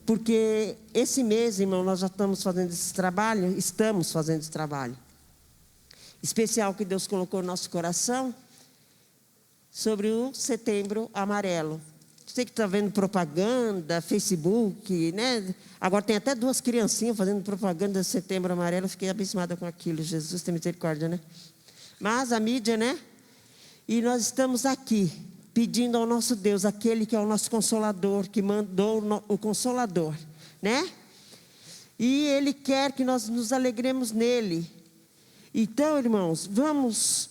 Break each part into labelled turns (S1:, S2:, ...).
S1: porque esse mês, irmão, nós já estamos fazendo esse trabalho, especial que Deus colocou no nosso coração, sobre o Setembro Amarelo. Você que está vendo propaganda, Facebook, né? Agora tem até 2 criancinhas fazendo propaganda do Setembro Amarelo. Eu fiquei abismada com aquilo. Jesus tem misericórdia, né? Mas a mídia, né? E nós estamos aqui pedindo ao nosso Deus, aquele que é o nosso Consolador, que mandou o Consolador, né? E Ele quer que nós nos alegremos nele. Então, irmãos, vamos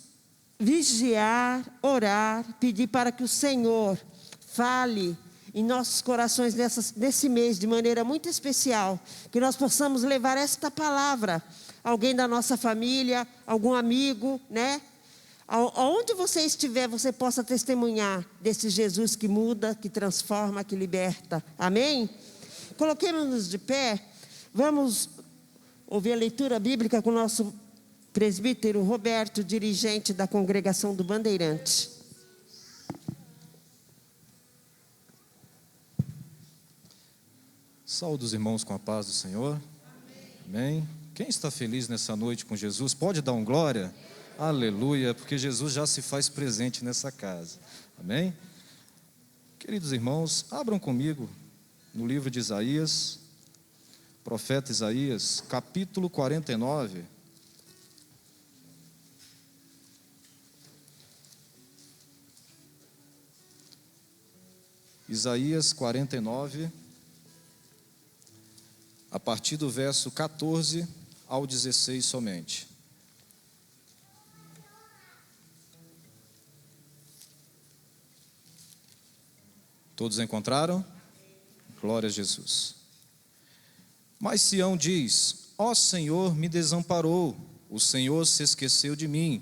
S1: vigiar, orar, pedir para que o Senhor fale em nossos corações nesse mês de maneira muito especial, que nós possamos levar esta palavra a alguém da nossa família, algum amigo, né? Aonde você estiver, você possa testemunhar desse Jesus que muda, que transforma, que liberta. Amém? Coloquemos-nos de pé. Vamos ouvir a leitura bíblica com o nosso presbítero Roberto, dirigente da congregação do Bandeirante.
S2: Saúde os irmãos com a paz do Senhor. Amém. Quem está feliz nessa noite com Jesus, pode dar um glória? Aleluia, porque Jesus já se faz presente nessa casa. Amém? Queridos irmãos, abram comigo no livro de Isaías, profeta Isaías, capítulo 49. Isaías 49, a partir do verso 14 ao 16 somente. Todos encontraram? Glória a Jesus. Mas Sião diz: ó Senhor, me desamparou, o Senhor se esqueceu de mim.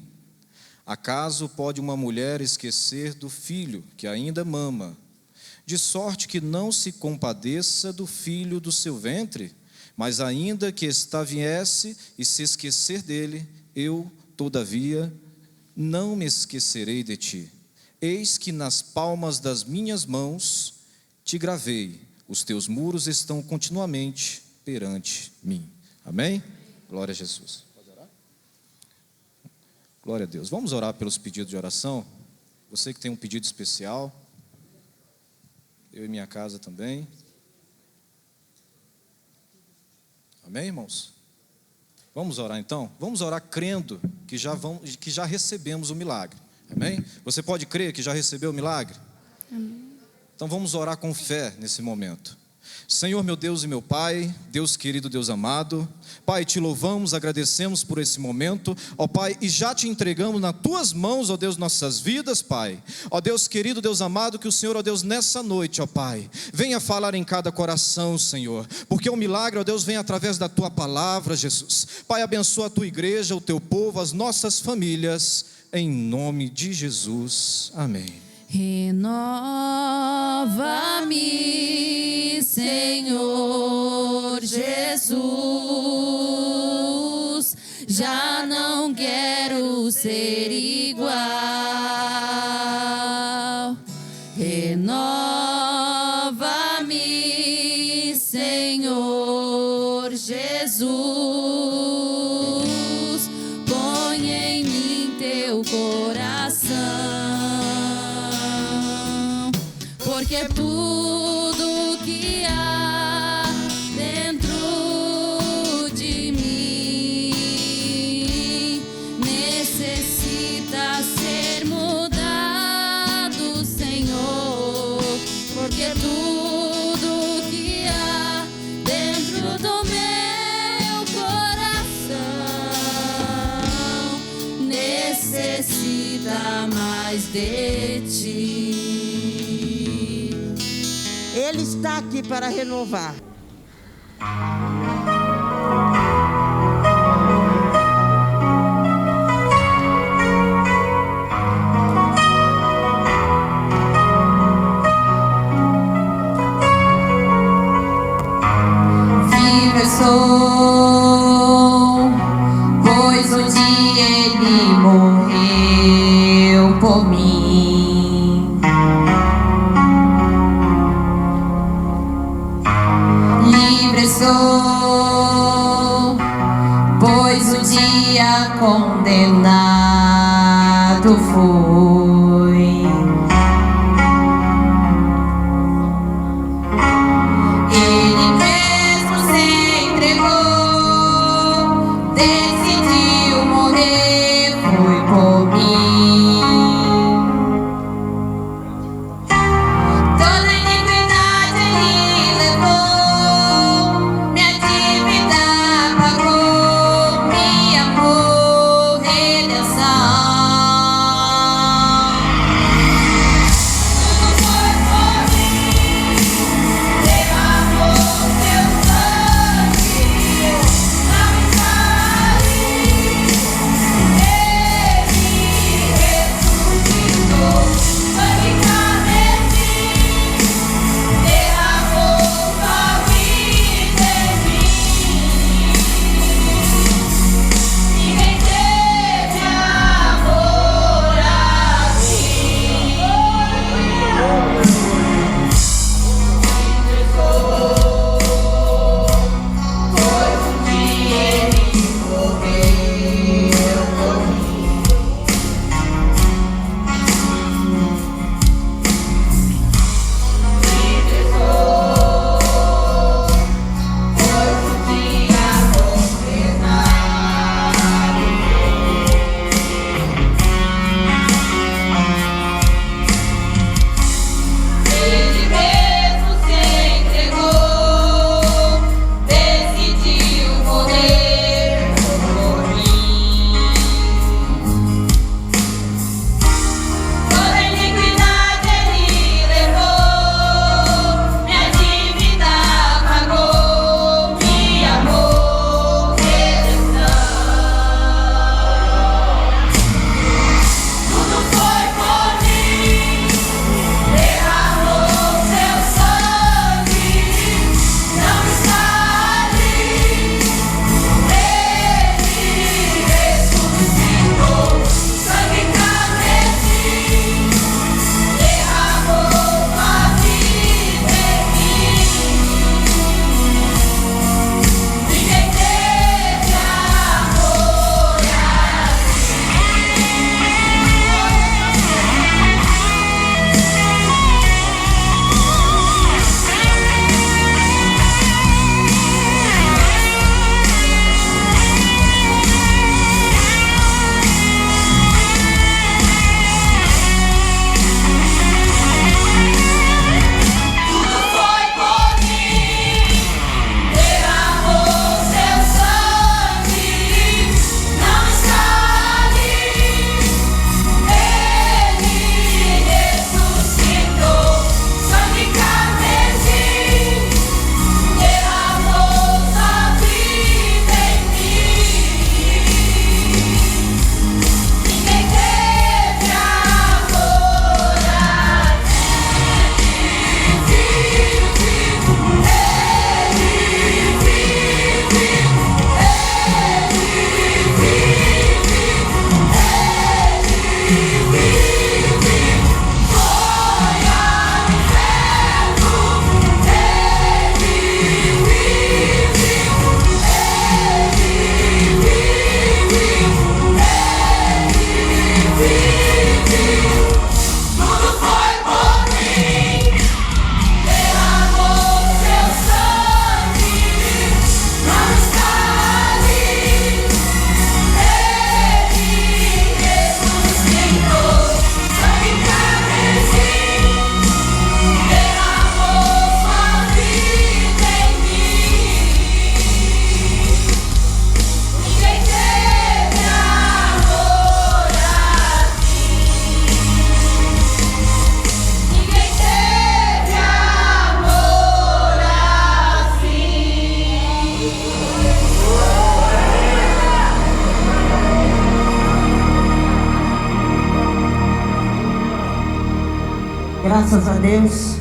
S2: Acaso pode uma mulher esquecer do filho que ainda mama, de sorte que não se compadeça do filho do seu ventre? Mas ainda que esta viesse e se esquecer dele, eu, todavia, não me esquecerei de ti. Eis que nas palmas das minhas mãos te gravei, os teus muros estão continuamente perante mim. Amém? Glória a Jesus. Pode orar? Glória a Deus. Vamos orar pelos pedidos de oração. Você que tem um pedido especial, eu e minha casa também. Amém, irmãos? Vamos orar então? Vamos orar crendo que já recebemos o milagre. Amém? Você pode crer que já recebeu o milagre?
S3: Amém.
S2: Então vamos orar com fé nesse momento. Senhor, meu Deus e meu Pai, Deus querido, Deus amado, Pai, te louvamos, agradecemos por esse momento, ó Pai, e já te entregamos nas tuas mãos, ó Deus, nossas vidas, Pai. Ó Deus querido, Deus amado, que o Senhor, ó Deus, nessa noite, ó Pai, venha falar em cada coração, Senhor, porque o milagre, ó Deus, vem através da tua palavra, Jesus. Pai, abençoa a tua igreja, o teu povo, as nossas famílias, em nome de Jesus. Amém.
S3: Renova-me, Senhor Jesus, já não quero ser igual. Renova-me, Senhor Jesus, põe em mim teu coração. Porque tudo que há dentro de mim necessita ser mudado, Senhor. Porque tudo que há dentro do meu coração necessita mais de ti.
S1: Ele está aqui para renovar.
S3: Vivo sou, pois um dia ele morreu por mim. pesou, pois o dia condenado foi. Ele mesmo se entregou, decidiu morrer, foi por mim. Toda iniquidade ele levou, minha dívida pagou, me amou, redenção. Tudo foi por mim, derramou seu sangue, não escale. Ele ressuscitou, sangue carmesim, derramou sua vida em mim. Ninguém teve amor assim. Pois um dia ele morreu por mim. Me entregou, pois um dia condenado. Ele mesmo se entregou, decidiu morrer por mim. Toda iniquidade ele levou, minha dívida pagou, me amou, redenção. Tudo foi por mim, derramou seu sangue, não escale. Ele ressuscitou, sangue carmesim, derramou sua vida em mim. Ninguém teve amor Tudo foi por mim, derramou seu sangue, não escale. Ele ressuscitou, sangue carmesim, derramou sua vida em mim. Ninguém teve amor Tudo foi por mim, derramou seu sangue, não escale. Ele ressuscitou, sangue carmesim, derramou sua vida em mim. Ninguém teve amor assim. Ninguém teve amor assim.
S1: Graças a Deus.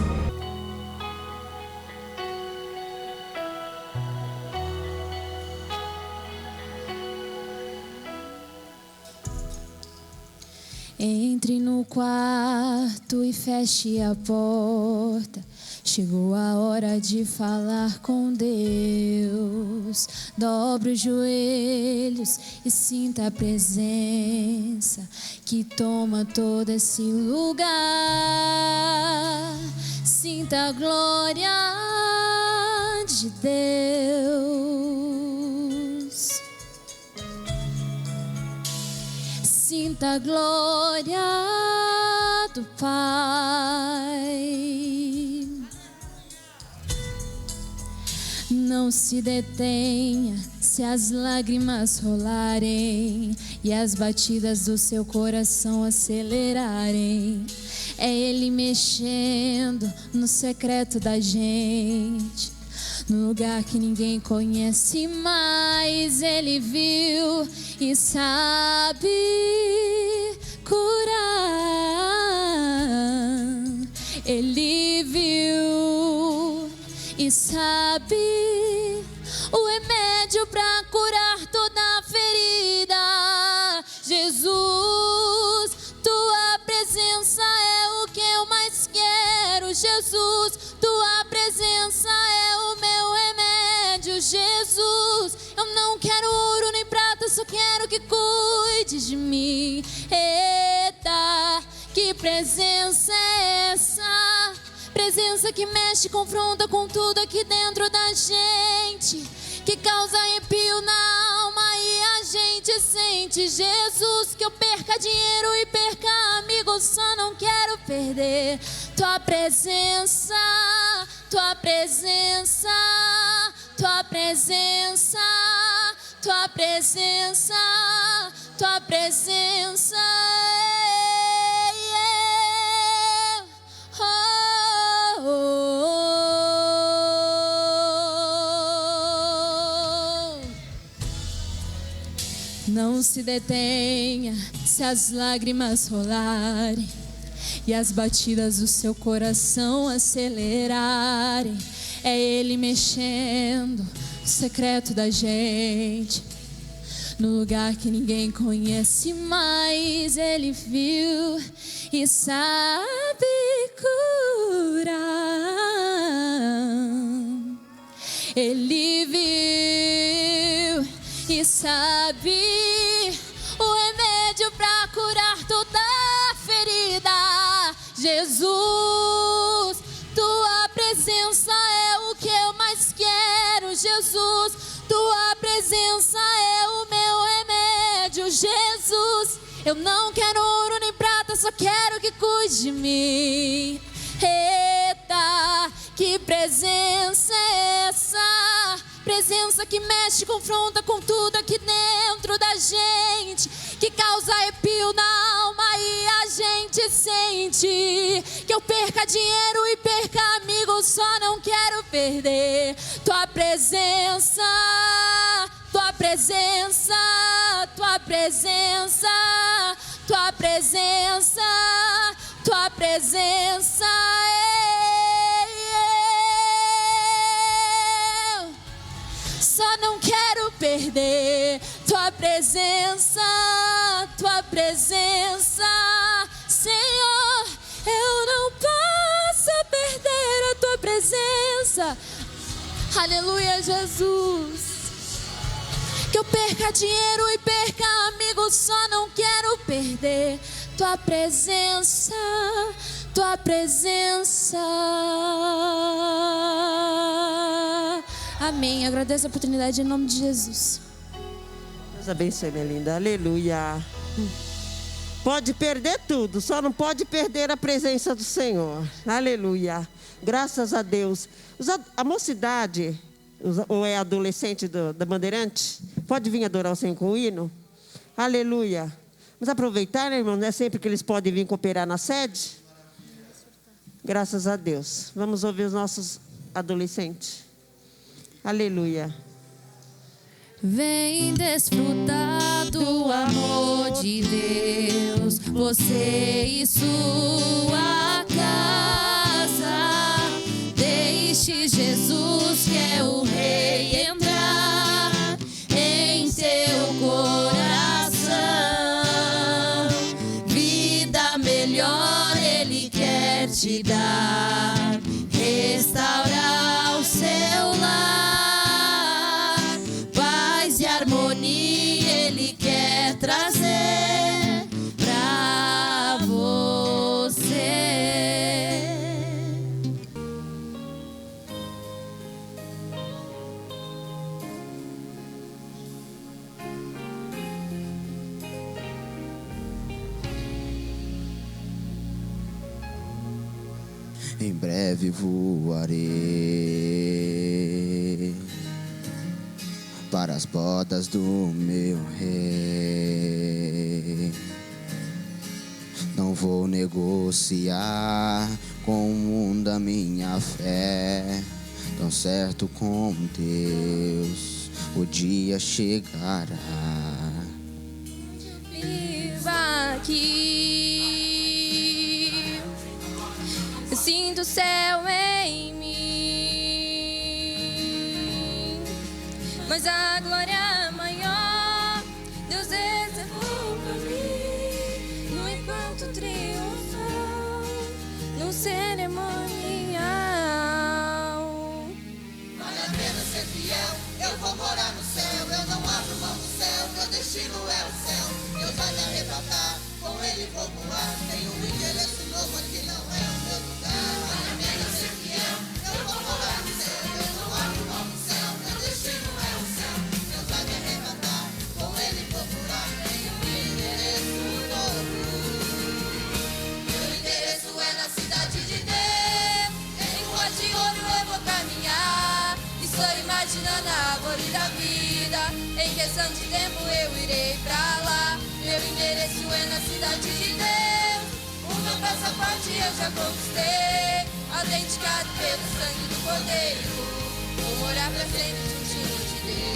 S4: Entre no quarto e feche a porta. Chegou a hora de falar com Deus. Dobre os joelhos e sinta a presença que toma todo esse lugar. Sinta a glória de Deus. Sinta a glória do Pai. Não se detenha se as lágrimas rolarem e as batidas do seu coração acelerarem. É Ele mexendo no secreto da gente, no lugar que ninguém conhece, mas Ele viu e sabe curar. Ele viu e sabe o remédio para curar toda ferida. Jesus, tua presença é o que eu mais quero. Jesus, tua presença é o meu remédio. Jesus, eu não quero ouro nem prata, só quero que cuide de mim. Eita, que presença é essa? Presença que mexe, confronta com tudo aqui dentro da gente, que causa arrepio na alma e a gente sente. Jesus, que eu perca dinheiro e perca amigos, só não quero perder tua presença, tua presença, tua presença, tua presença, tua presença. Não se detenha se as lágrimas rolarem e as batidas do seu coração acelerarem. É Ele mexendo no secreto da gente, no lugar que ninguém conhece, mas Ele viu e sabe curar. Ele viu e sabe o remédio para curar toda ferida. Jesus, tua presença é o que eu mais quero. Jesus, tua presença é o meu remédio. Jesus, eu não quero ouro nem prata, só quero que cuide de mim. Eita, que presença é essa? Presença que mexe, confronta com tudo aqui dentro da gente, que causa arrepio na alma e a gente sente. Que eu perca dinheiro e perca amigos, só não quero perder tua presença, tua presença, tua presença, tua presença, tua presença. Só não quero perder tua presença, tua presença. Senhor, eu não posso perder a tua presença. Aleluia, Jesus. Que eu perca dinheiro e perca amigos, só não quero perder tua presença, tua presença. Amém. Agradeço a oportunidade em nome de Jesus.
S1: Deus abençoe, minha linda. Aleluia. Pode perder tudo, só não pode perder a presença do Senhor. Aleluia. Graças a Deus. A mocidade, ou é adolescente da Bandeirante, pode vir adorar o Senhor com o hino? Aleluia. Vamos aproveitar, né, irmão? Não é sempre que eles podem vir cooperar na sede? Graças a Deus. Vamos ouvir os nossos adolescentes. Aleluia.
S4: Vem desfrutar do amor de Deus, você e sua casa. Deixe Jesus, que é o Rei, entrar em teu coração. Vida melhor Ele quer te dar.
S5: em breve voarei para as bodas do meu rei. Não vou negociar com o mundo a minha fé. Tão certo com Deus, o dia chegará.
S4: Viva aqui, eu sinto o céu em mim, mas a glória maior Deus reservou pra mim no encontro triunfal, no cerimonial.
S3: Vale a pena ser fiel, eu vou morar no céu. Eu não abro mão do céu, meu destino é o céu. Deus vai me arrebatar, com ele vou voar. Tenho um endereço novo, aqui não é o meu lugar. Vale a pena ser fiel, eu vou morar no céu. Eu não abro mão do céu, meu destino é o céu. Deus vai me arrebatar, com ele vou voar. Tenho um endereço novo. Meu endereço é na cidade de Deus. Em rua de ouro eu vou caminhar. Estou imaginando a árvore da vida. Em questão de tempo eu irei pra lá. Meu endereço é na cidade de Deus. O meu passaporte eu já conquistei, autenticado pelo sangue do Cordeiro. Vou morar pra sempre juntinho de Deus.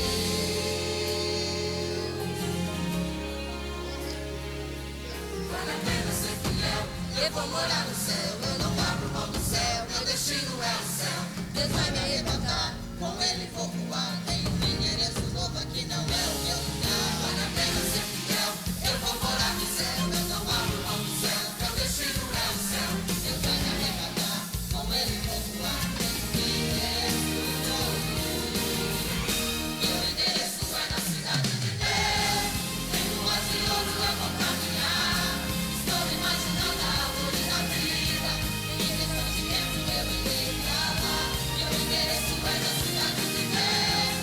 S3: Vale a pena ser fiel, eu vou morar no céu. Eu não abro mão do céu, meu destino é o céu. Deus vai me arrebatar, com ele vou voar. Tenho um endereço novo, aqui não é o meu lugar. Vale a pena ser fiel, eu vou morar no céu. Eu não abro mão do céu, meu destino é o céu. Deus vai me arrebatar, com ele vou voar. Tenho um endereço novo. Meu endereço é na cidade de Deus. Em ruas de ouro eu vou caminhar. Estou imaginando a árvore da vida. Em questão de tempo eu irei pra lá. Meu endereço é na cidade de Deus.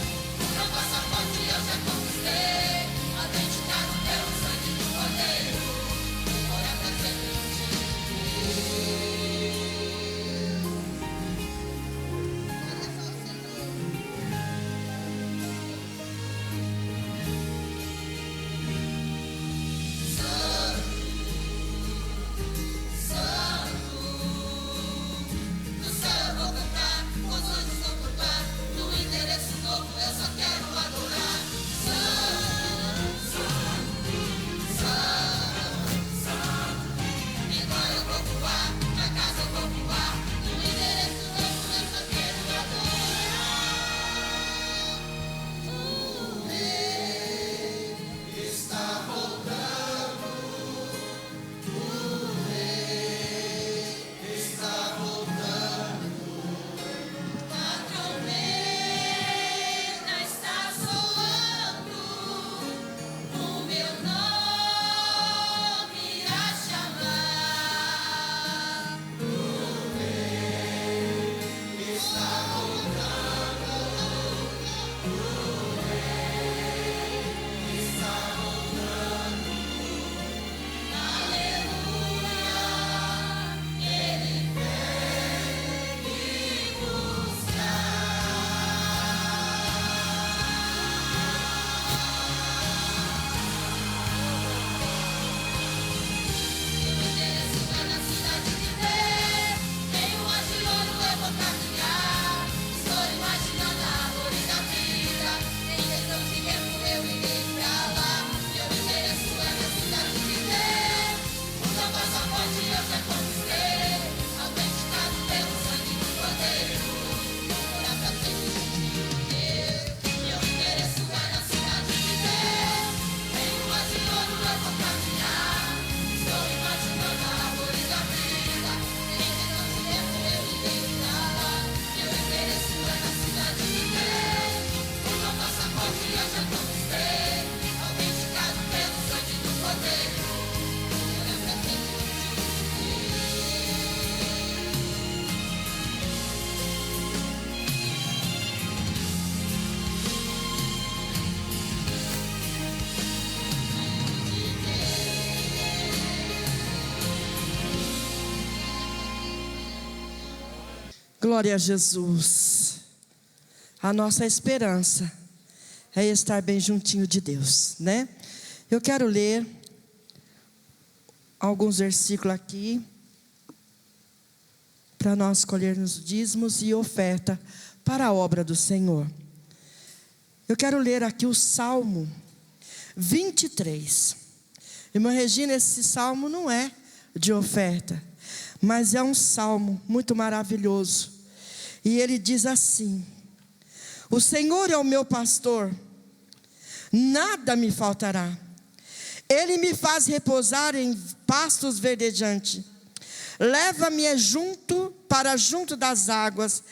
S6: Glória a Jesus. A nossa esperança é estar bem juntinho de Deus, né? Eu quero ler alguns versículos aqui para nós colhermos dízimos e oferta para a obra do Senhor. Eu quero ler aqui o Salmo 23. Irmã Regina, esse salmo não é de oferta, mas é um salmo muito maravilhoso. E ele diz assim: o Senhor é o meu pastor, nada me faltará. Ele me faz repousar em pastos verdejantes. Leva-me junto das águas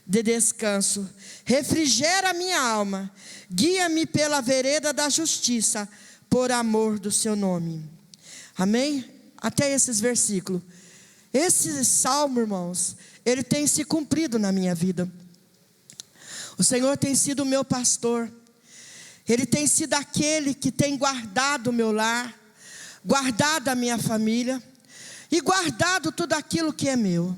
S6: de descanso. Refrigera minha alma. Guia-me pela vereda da justiça, por amor do seu nome. Amém? Até esses versículos. Esse salmo, irmãos, ele tem se cumprido na minha vida. O Senhor tem sido o meu pastor. Ele tem sido aquele que tem guardado o meu lar, guardado a minha família e guardado tudo aquilo que é meu.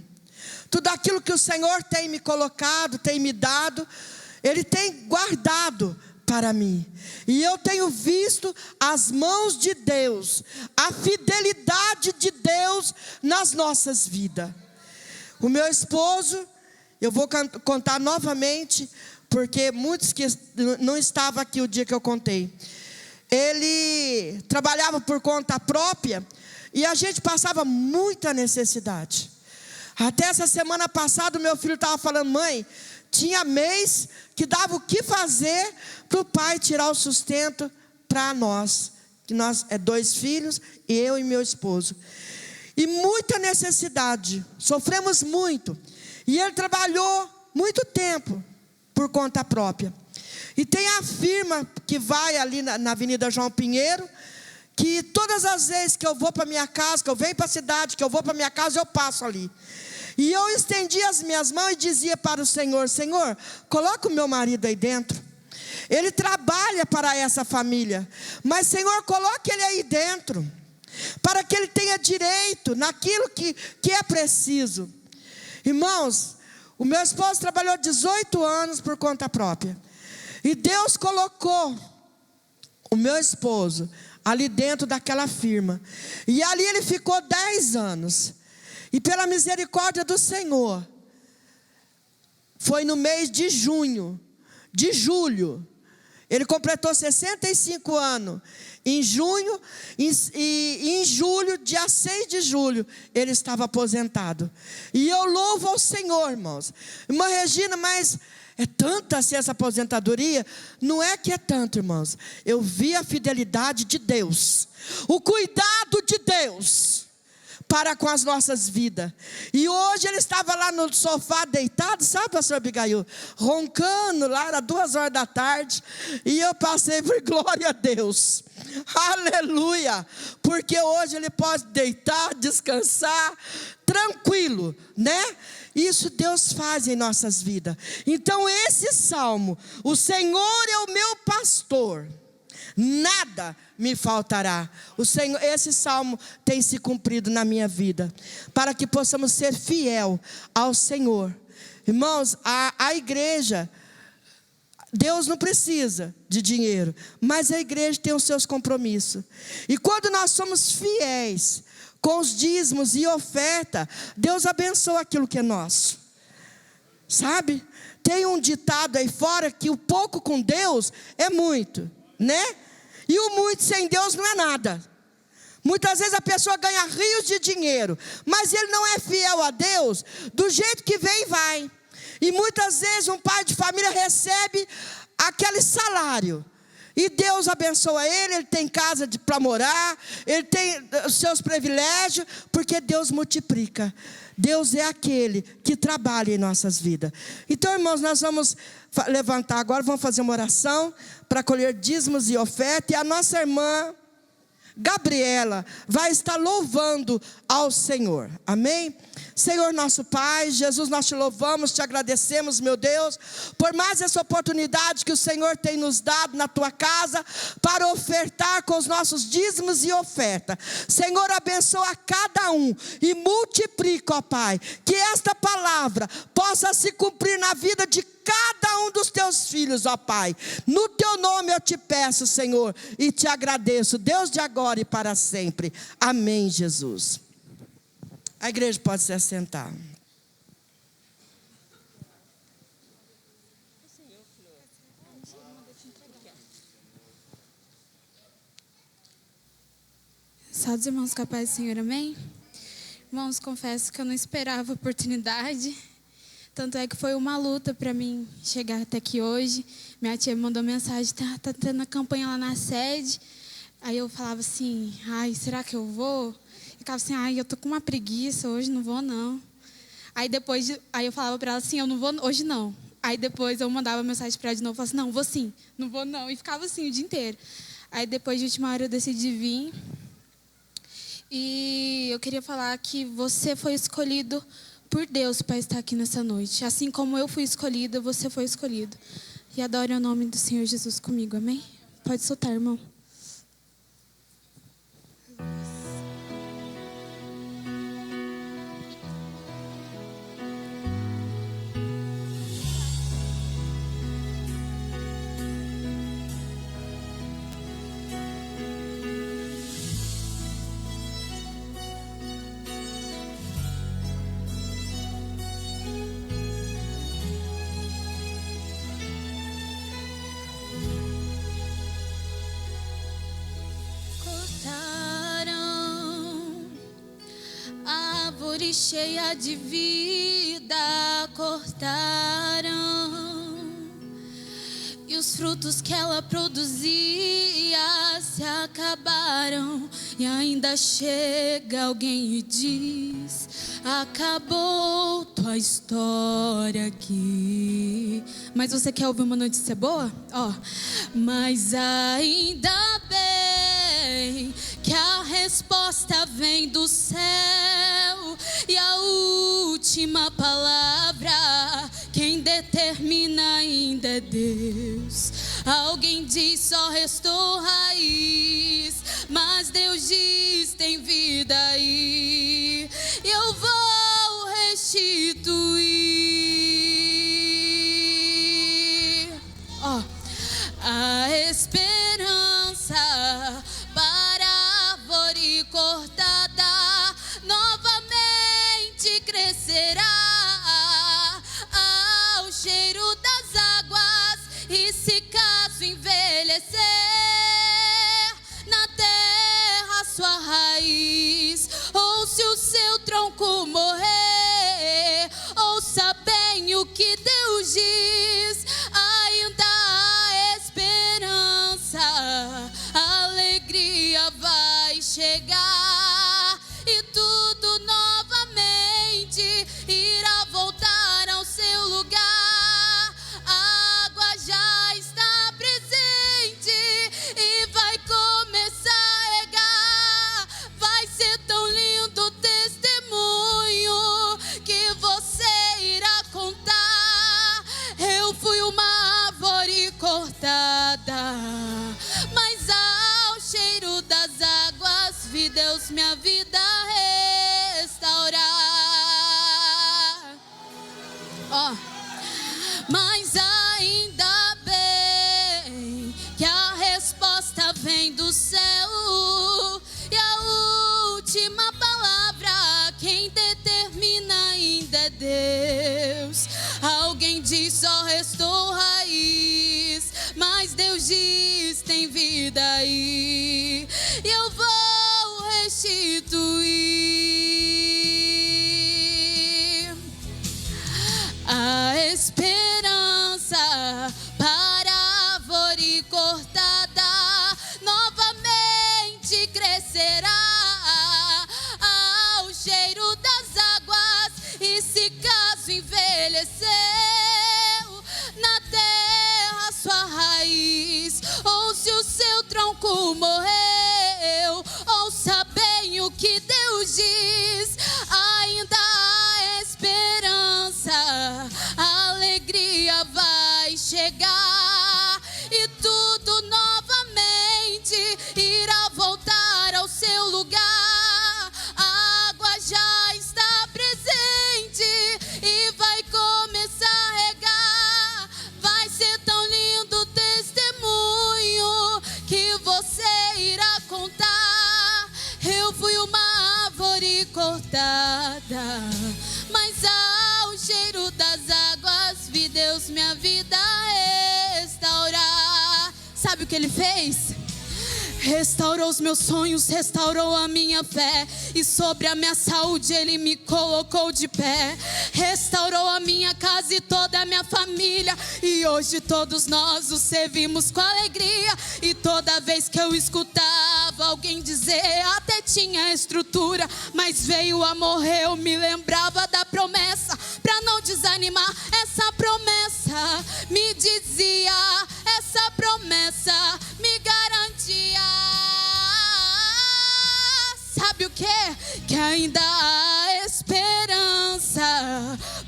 S6: Tudo aquilo que o Senhor tem me colocado, tem me dado, Ele tem guardado para mim. E eu tenho visto as mãos de Deus, a fidelidade de Deus nas nossas vidas. O meu esposo, eu vou contar novamente, porque muitos que não estavam aqui o dia que eu contei. Ele trabalhava por conta própria e a gente passava muita necessidade. Até essa semana passada o meu filho estava falando: mãe, tinha mês que dava o que fazer para o pai tirar o sustento para nós. Que nós 2 filhos, eu e meu esposo. E muita necessidade, sofremos muito. E ele trabalhou muito tempo por conta própria. E tem a firma que vai ali na Avenida João Pinheiro, que todas as vezes que eu vou para minha casa, que eu venho para a cidade, que eu vou para minha casa, eu passo ali. E eu estendi as minhas mãos e dizia para o Senhor: Senhor, coloca o meu marido aí dentro. Ele trabalha para essa família, mas Senhor, coloque ele aí dentro, para que ele tenha direito naquilo que é preciso. Irmãos, o meu esposo trabalhou 18 anos por conta própria. E Deus colocou o meu esposo ali dentro daquela firma. E ali ele ficou 10 anos. E pela misericórdia do Senhor, foi no mês de julho, ele completou 65 anos. Em junho, e em julho, dia 6 de julho, ele estava aposentado. E eu louvo ao Senhor, irmãos. Irmã Regina, mas é tanta assim essa aposentadoria? Não é que é tanto, irmãos. Eu vi a fidelidade de Deus, o cuidado de Deus para com as nossas vidas. E hoje ele estava lá no sofá deitado, sabe, pastor Abigail? Roncando lá, era 2 horas da tarde. E eu passei por glória a Deus. Aleluia. Porque hoje ele pode deitar, descansar, tranquilo, né? Isso Deus faz em nossas vidas. Então esse salmo: o Senhor é o meu pastor, nada me faltará. Esse salmo tem se cumprido na minha vida, para que possamos ser fiel ao Senhor. Irmãos, a igreja, Deus não precisa de dinheiro, mas a igreja tem os seus compromissos. E quando nós somos fiéis com os dízimos e oferta, Deus abençoa aquilo que é nosso. Sabe? Tem um ditado aí fora que o pouco com Deus é muito, né? E o muito sem Deus não é nada. Muitas vezes a pessoa ganha rios de dinheiro, mas ele não é fiel a Deus, do jeito que vem, vai. E muitas vezes um pai de família recebe aquele salário, e Deus abençoa ele tem casa para morar, ele tem os seus privilégios, porque Deus multiplica. Deus é aquele que trabalha em nossas vidas. Então, irmãos, nós vamos levantar agora, vamos fazer uma oração para colher dízimos e oferta. E a nossa irmã Gabriela vai estar louvando ao Senhor. Amém? Senhor nosso Pai, Jesus, nós te louvamos, te agradecemos, meu Deus, por mais essa oportunidade que o Senhor tem nos dado na tua casa, para ofertar com os nossos dízimos e oferta. Senhor, abençoa cada um e multiplica, ó Pai, que esta palavra possa se cumprir na vida de cada um dos teus filhos, ó Pai. No teu nome eu te peço, Senhor, e te agradeço, Deus de agora e para sempre. Amém, Jesus. A igreja pode se assentar.
S7: Só dos irmãos com a paz do Senhor, amém? Irmãos, confesso que eu não esperava a oportunidade. Tanto é que foi uma luta para mim chegar até aqui hoje. Minha tia me mandou mensagem, tá tendo a campanha lá na sede. Aí eu falava assim, ai, será que eu vou? Eu ficava assim, ai, eu tô com uma preguiça, hoje não vou não. Aí eu falava para ela assim, eu não vou hoje não. Aí depois eu mandava mensagem para ela de novo, falava assim, não, vou sim, não vou não. E ficava assim o dia inteiro. Aí depois de última hora eu decidi vir. E eu queria falar que você foi escolhido por Deus para estar aqui nessa noite. Assim como eu fui escolhida, você foi escolhido. E adore o nome do Senhor Jesus comigo, amém? Pode soltar, irmão.
S4: Cheia de vida cortaram, e os frutos que ela produzia se acabaram. E ainda chega alguém e diz: acabou tua história aqui. Mas você quer ouvir uma notícia boa? Mas ainda bem que a resposta vem do céu, e a última palavra quem determina ainda é Deus. Alguém diz só restou raiz, mas Deus diz tem vida aí. Eu vou restituir a esperança para a árvore cortada. Novamente crescerá ao cheiro das águas, e se caso envelhecer na terra sua raiz, ou se o seu tronco morrer, ouça bem o que Deus diz: ainda há esperança, a alegria vai chegar, e tudo novamente irá voltar ao seu lugar. A água já está presente e vai começar a regar. Vai ser tão lindo o testemunho que você irá contar. Eu fui uma árvore cortada, mas ao cheiro das águas vi Deus minha vida restaurar. Mas ainda bem que a resposta vem do céu, e a última palavra quem determina ainda é Deus. Alguém diz só restou raiz, mas Deus diz tem vida aí. E eu vou restituir a esperança para a árvore cortada. Novamente crescerá ao cheiro das águas, e se caso envelheceu na terra sua raiz, ou se o seu tronco morreu, ouça bem o que Deus diz: ainda há cortada, mas ao cheiro das águas vi Deus minha vida restaurar. Sabe o que Ele fez? Restaurou os meus sonhos, restaurou a minha fé, e sobre a minha saúde Ele me colocou de pé. Restaurou a minha casa e toda a minha família, e hoje todos nós o servimos com alegria. E toda vez que eu escutava alguém dizer, até tinha estrutura, mas veio a morrer, eu me lembrava da promessa. Pra não desanimar, essa promessa me dizia, essa promessa me garantia. Sabe o que? Que ainda há esperança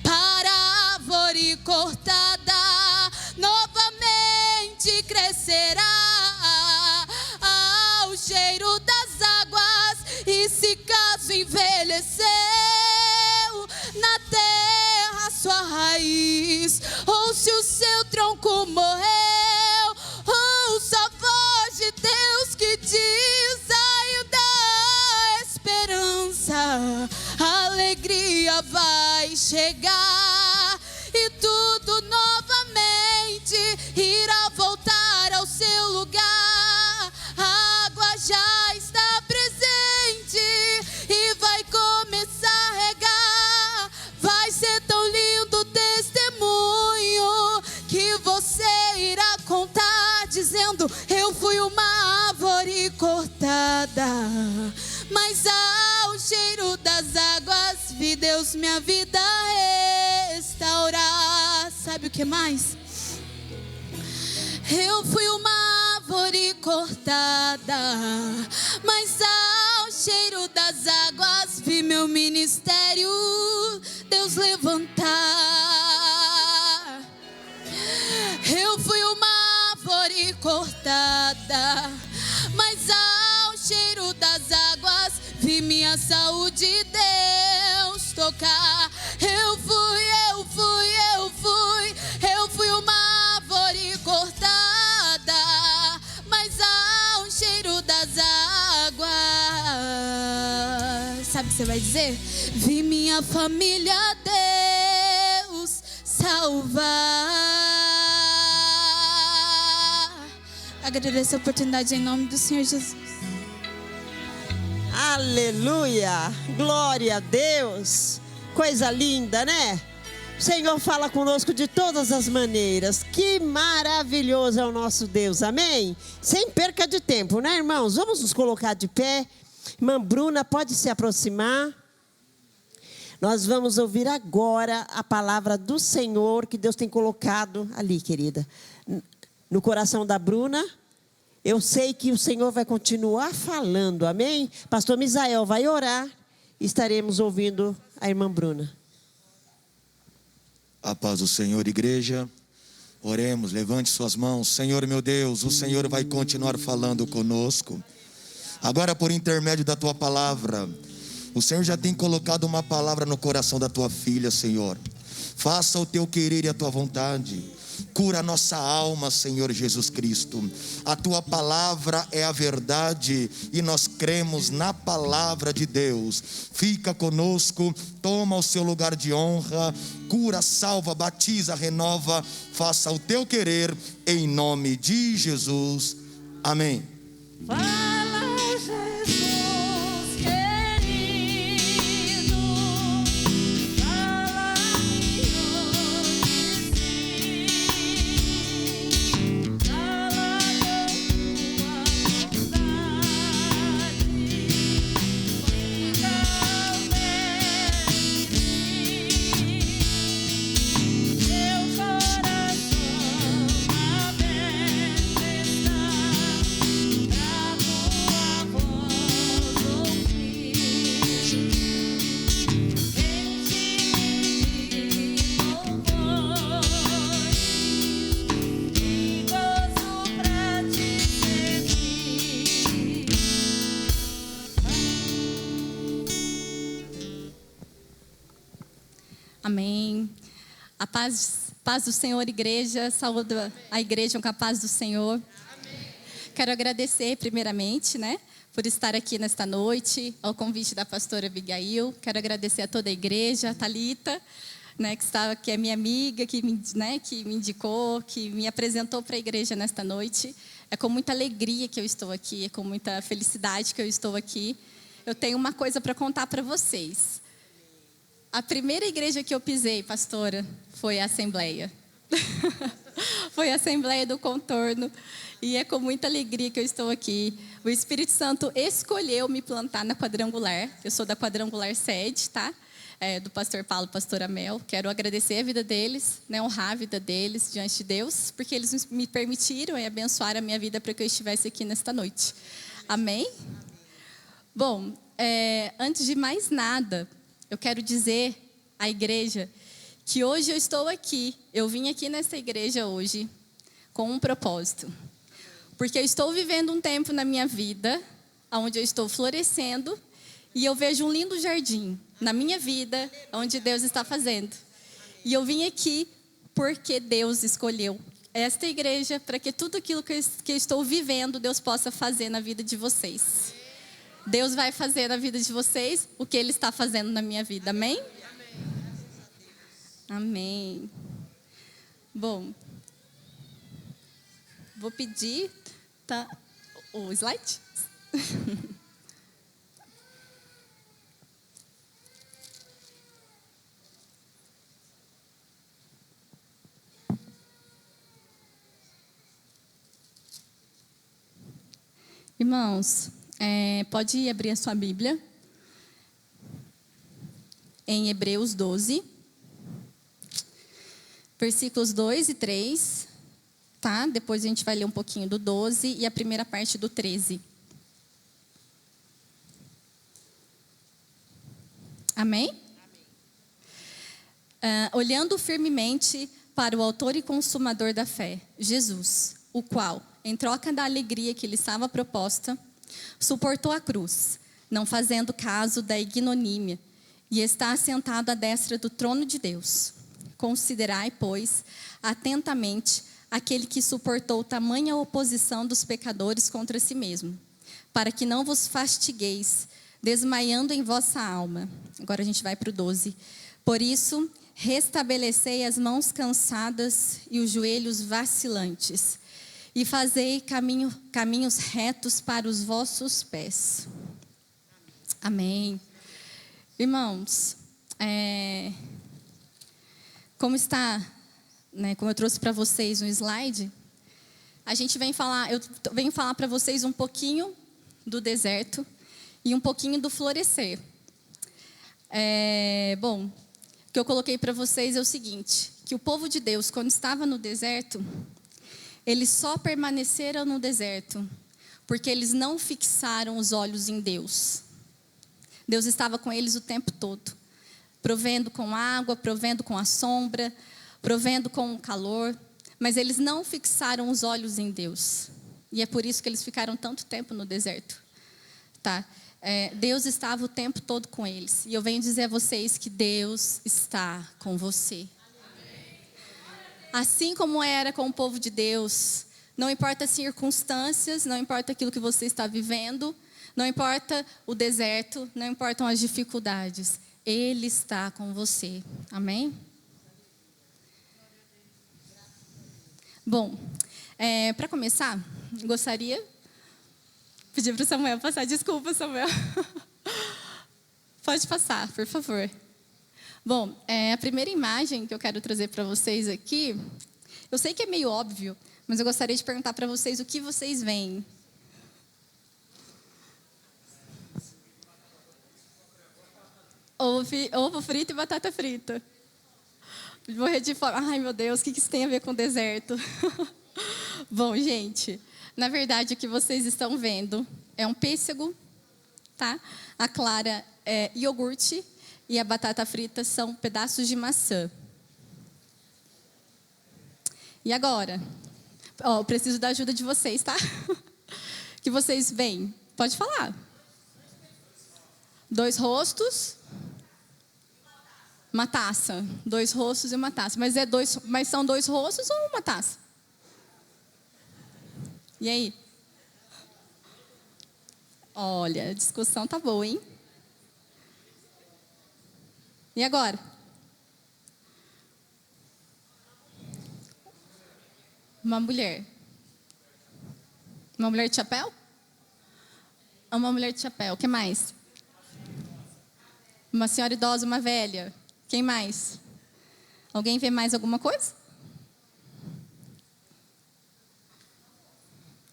S4: para a árvore cortada, novamente crescerá ao cheiro das águas. E se caso envelheceu na terra sua raiz, ou se o seu tronco morreu, ouça a voz de Deus que diz, ainda há esperança, a alegria vai chegar, e tudo novamente irá voltar ao seu lugar. A água já está presente e vai começar a regar. Vai ser tão lindo o testemunho que você irá contar, dizendo, eu fui uma árvore cortada, mas ao cheiro das águas vi Deus minha vida restaurar. Sabe o que mais? Eu fui uma árvore cortada, mas ao cheiro das águas vi meu ministério Deus levantar. Eu fui uma árvore cortada, mas ao cheiro das águas vi minha saúde Deus tocar. Eu fui uma árvore cortada, mas ao cheiro das águas, sabe o que você vai dizer? Vi minha família Deus salvar. Agradeço a oportunidade em nome do Senhor Jesus.
S1: Aleluia, glória a Deus, coisa linda, né? O Senhor fala conosco de todas as maneiras. Que maravilhoso é o nosso Deus, amém? Sem perca de tempo, né, irmãos? Vamos nos colocar de pé. Irmã Bruna, pode se aproximar. Nós vamos ouvir agora a palavra do Senhor que Deus tem colocado ali, querida, no coração da Bruna. Eu sei que o Senhor vai continuar falando, amém? Pastor Misael vai orar e estaremos ouvindo a irmã Bruna.
S8: A paz do Senhor, igreja. Oremos, levante suas mãos. Senhor meu Deus, o Senhor vai continuar falando conosco. Agora, por intermédio da tua palavra, o Senhor já tem colocado uma palavra no coração da tua filha, Senhor. Faça o teu querer e a tua vontade. Cura a nossa alma, Senhor Jesus Cristo. A tua palavra é a verdade e nós cremos na palavra de Deus. Fica conosco, toma o seu lugar de honra. Cura, salva, batiza, renova. Faça o teu querer em nome de Jesus. Amém.
S4: Fala, Jesus querido, fala-me hoje sim, fala da tua vontade, finalmente, meu coração aberto está.
S9: Amém. A paz do Senhor, igreja. Saúdo a igreja com a paz do Senhor. Quero agradecer primeiramente, né, por estar aqui nesta noite, ao convite da pastora Abigail. Quero agradecer a toda a igreja, a Thalita, né, que é minha amiga, que me indicou, que me apresentou para a igreja nesta noite. É com muita alegria que eu estou aqui, é com muita felicidade que eu estou aqui. Eu tenho uma coisa para contar para vocês. A primeira igreja que eu pisei, pastora, foi a Assembleia. Foi a Assembleia do Contorno. E é com muita alegria que eu estou aqui. O Espírito Santo escolheu me plantar na Quadrangular. Eu sou da Quadrangular Sede, tá? Do pastor Paulo e pastora Mel. Quero agradecer a vida deles, né, honrar a vida deles diante de Deus, porque eles me permitiram e abençoaram a minha vida para que eu estivesse aqui nesta noite. Amém? Bom, antes de mais nada, eu quero dizer à igreja que hoje eu estou aqui. Eu vim aqui nessa igreja hoje com um propósito. Porque eu estou vivendo um tempo na minha vida onde eu estou florescendo e eu vejo um lindo jardim na minha vida, onde Deus está fazendo. E eu vim aqui porque Deus escolheu esta igreja para que tudo aquilo que eu estou vivendo, Deus possa fazer na vida de vocês. Deus vai fazer na vida de vocês o que Ele está fazendo na minha vida. Amém? Amém. Bom, vou pedir o slide. Irmãos, pode abrir a sua Bíblia em Hebreus 12, versículos 2 e 3, tá? Depois a gente vai ler um pouquinho do 12 e a primeira parte do 13. Amém? Olhando firmemente para o autor e consumador da fé, Jesus, o qual, em troca da alegria que lhe estava proposta, suportou a cruz, não fazendo caso da ignomínia, e está assentado à destra do trono de Deus. Considerai, pois, atentamente aquele que suportou tamanha oposição dos pecadores contra si mesmo, para que não vos fastigueis, desmaiando em vossa alma. Agora a gente vai para o 12. Por isso, restabelecei as mãos cansadas e os joelhos vacilantes, e fazei caminhos retos para os vossos pés. Amém. Irmãos, como está, né, como eu trouxe para vocês um slide, eu venho falar para vocês um pouquinho do deserto e um pouquinho do florescer. Bom, o que eu coloquei para vocês é o seguinte, que o povo de Deus, quando estava no deserto, eles só permaneceram no deserto porque eles não fixaram os olhos em Deus. Deus estava com eles o tempo todo, provendo com água, provendo com a sombra, provendo com o calor, mas eles não fixaram os olhos em Deus. E é por isso que eles ficaram tanto tempo no deserto. Tá? Deus estava o tempo todo com eles. E eu venho dizer a vocês que Deus está com você. Assim como era com o povo de Deus, não importa as circunstâncias, não importa aquilo que você está vivendo, não importa o deserto, não importam as dificuldades, Ele está com você. Amém? Bom, para começar, gostaria de pedir para o Samuel passar. Desculpa, Samuel. Pode passar, por favor. Bom, a primeira imagem que eu quero trazer para vocês aqui, eu sei que é meio óbvio, mas eu gostaria de perguntar para vocês o que vocês veem. Ovo frito e batata frita. Morrer de fome. Ai, meu Deus, o que isso tem a ver com o deserto? Bom, gente, na verdade o que vocês estão vendo é um pêssego, tá? A clara é iogurte e a batata frita são pedaços de maçã. E agora? Eu preciso da ajuda de vocês, tá? O que vocês veem? Pode falar. 2 rostos. Uma taça. 2 rostos e uma taça. Mas são 2 rostos ou uma taça? E aí? Olha, a discussão tá boa, hein? E agora? Uma mulher. Uma mulher de chapéu? Uma mulher de chapéu. O que mais? Uma senhora idosa, uma velha. Quem mais? Alguém vê mais alguma coisa?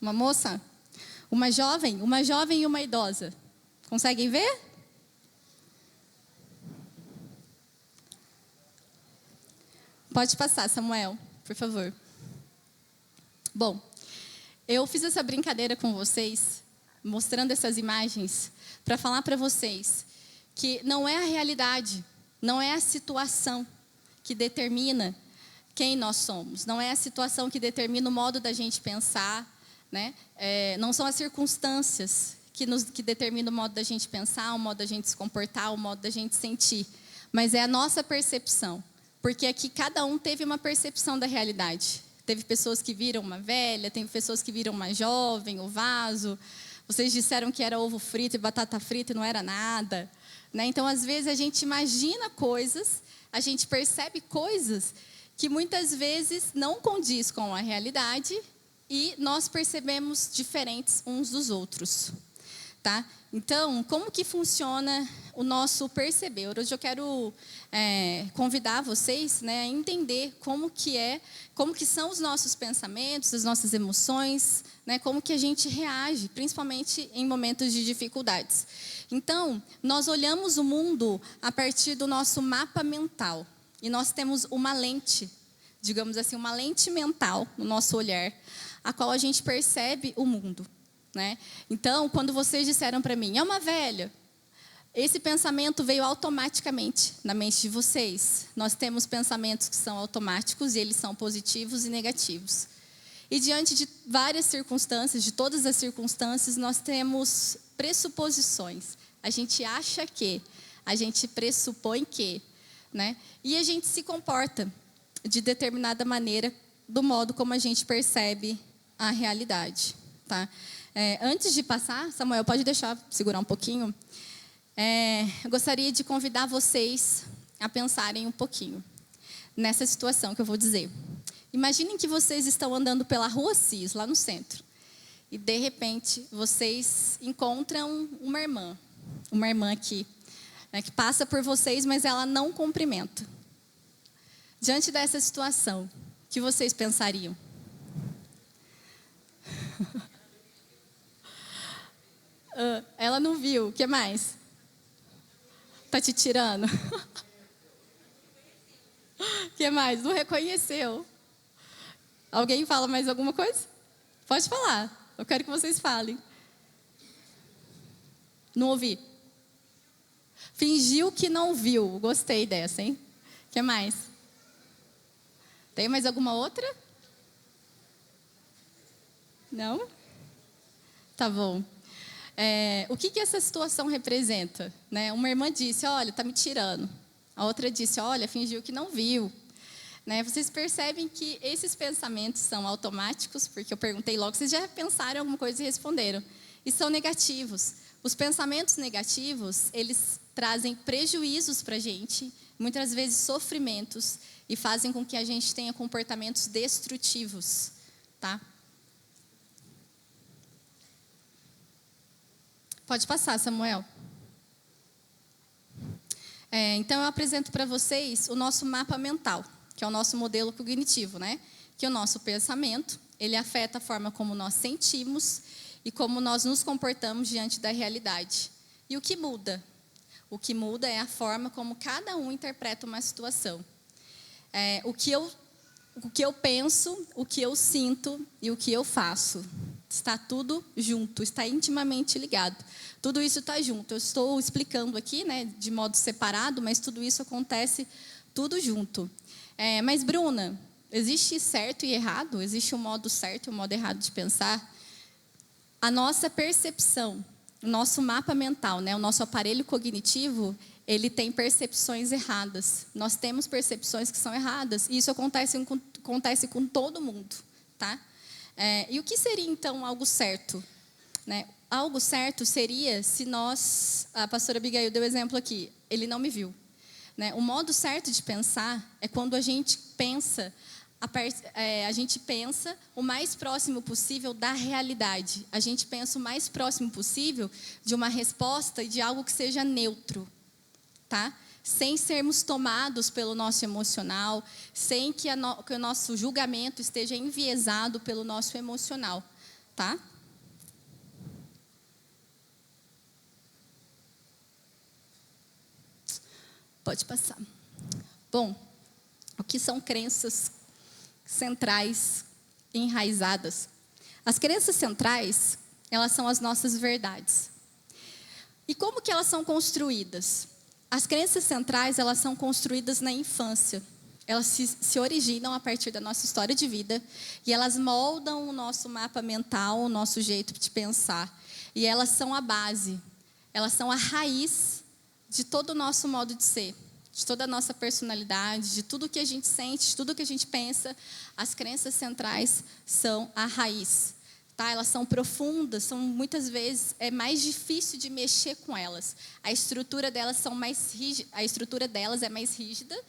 S9: Uma moça? Uma jovem e uma idosa. Conseguem ver? Pode passar, Samuel, por favor. Bom, eu fiz essa brincadeira com vocês, mostrando essas imagens, para falar para vocês que não é a realidade, não é a situação que determina quem nós somos, não é a situação que determina o modo da gente pensar, né? Não são as circunstâncias que determinam o modo da gente pensar, o modo da gente se comportar, o modo da gente sentir, mas é a nossa percepção, porque aqui cada um teve uma percepção da realidade. Teve pessoas que viram uma velha, teve pessoas que viram uma jovem, o vaso. Vocês disseram que era ovo frito e batata frita e não era nada, né? Então, às vezes, a gente imagina coisas, a gente percebe coisas que muitas vezes não condiz com a realidade e nós percebemos diferentes uns dos outros, tá? Então, como que funciona o nosso perceber? Hoje eu quero convidar vocês, né, a entender como que são os nossos pensamentos, as nossas emoções, né, como que a gente reage, principalmente em momentos de dificuldades. Então, nós olhamos o mundo a partir do nosso mapa mental. E nós temos uma lente, digamos assim, uma lente mental no nosso olhar, a qual a gente percebe o mundo, né? Então, quando vocês disseram para mim, é uma velha, esse pensamento veio automaticamente na mente de vocês. Nós temos pensamentos que são automáticos e eles são positivos e negativos. E diante de várias circunstâncias, de todas as circunstâncias, nós temos pressuposições. A gente acha que, a gente pressupõe que, né? E a gente se comporta de determinada maneira do modo como a gente percebe a realidade, tá? Antes de passar, Samuel, pode segurar um pouquinho? Eu gostaria de convidar vocês a pensarem um pouquinho nessa situação que eu vou dizer. Imaginem que vocês estão andando pela Rua Cis, lá no centro, e de repente vocês encontram uma irmã aqui, né, que passa por vocês, mas ela não cumprimenta. Diante dessa situação, o que vocês pensariam? Ela não viu, o que mais? Tá te tirando? O que mais? Não reconheceu. Alguém fala mais alguma coisa? Pode falar, eu quero que vocês falem. Não ouvi. Fingiu que não viu, gostei dessa, hein? O que mais? Tem mais alguma outra? Não? Tá bom. O que essa situação representa? Né? Uma irmã disse, olha, tá me tirando. A outra disse, olha, fingiu que não viu. Né? Vocês percebem que esses pensamentos são automáticos, porque eu perguntei logo, vocês já pensaram em alguma coisa e responderam. E são negativos. Os pensamentos negativos, eles trazem prejuízos para a gente, muitas vezes sofrimentos, e fazem com que a gente tenha comportamentos destrutivos, tá? Pode passar, Samuel. Então, eu apresento para vocês o nosso mapa mental, que é o nosso modelo cognitivo, né? Que o nosso pensamento, ele afeta a forma como nós sentimos e como nós nos comportamos diante da realidade. E o que muda? O que muda é a forma como cada um interpreta uma situação. O que eu penso, o que eu sinto e o que eu faço. Está tudo junto, está intimamente ligado. Tudo isso está junto. Eu estou explicando aqui, né, de modo separado, mas tudo isso acontece tudo junto. Mas, Bruna, existe certo e errado? Existe um modo certo e um modo errado de pensar? A nossa percepção, o nosso mapa mental, né, o nosso aparelho cognitivo, ele tem percepções erradas. Nós temos percepções que são erradas. E isso acontece com todo mundo, tá? E o que seria, então, algo certo? Né? algo certo seria se nós, a pastora Abigail deu exemplo aqui, ele não me viu. Né? O modo certo de pensar é quando a gente pensa o mais próximo possível da realidade. A gente pensa o mais próximo possível de uma resposta e de algo que seja neutro, tá? Sem sermos tomados pelo nosso emocional, sem que o nosso julgamento esteja enviesado pelo nosso emocional, tá? Pode passar. Bom, o que são crenças centrais enraizadas? As crenças centrais, elas são as nossas verdades. E como que elas são construídas? As crenças centrais, elas são construídas na infância. Elas se originam a partir da nossa história de vida e elas moldam o nosso mapa mental, o nosso jeito de pensar. E elas são a base, elas são a raiz de todo o nosso modo de ser, de toda a nossa personalidade, de tudo que a gente sente, de tudo que a gente pensa. As crenças centrais são a raiz, tá? Elas são profundas, são muitas vezes é mais difícil de mexer com elas. A estrutura delas é mais rígida,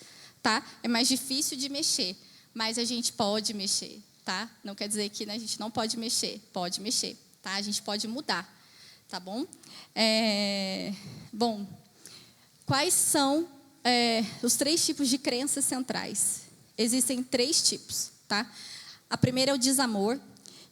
S9: tá? É mais difícil de mexer, mas a gente pode mexer, tá? Não quer dizer que a gente não pode mexer, tá? A gente pode mudar, tá bom? Bom, quais são os 3 tipos de crenças centrais? Existem 3 tipos, tá? A primeira é o desamor,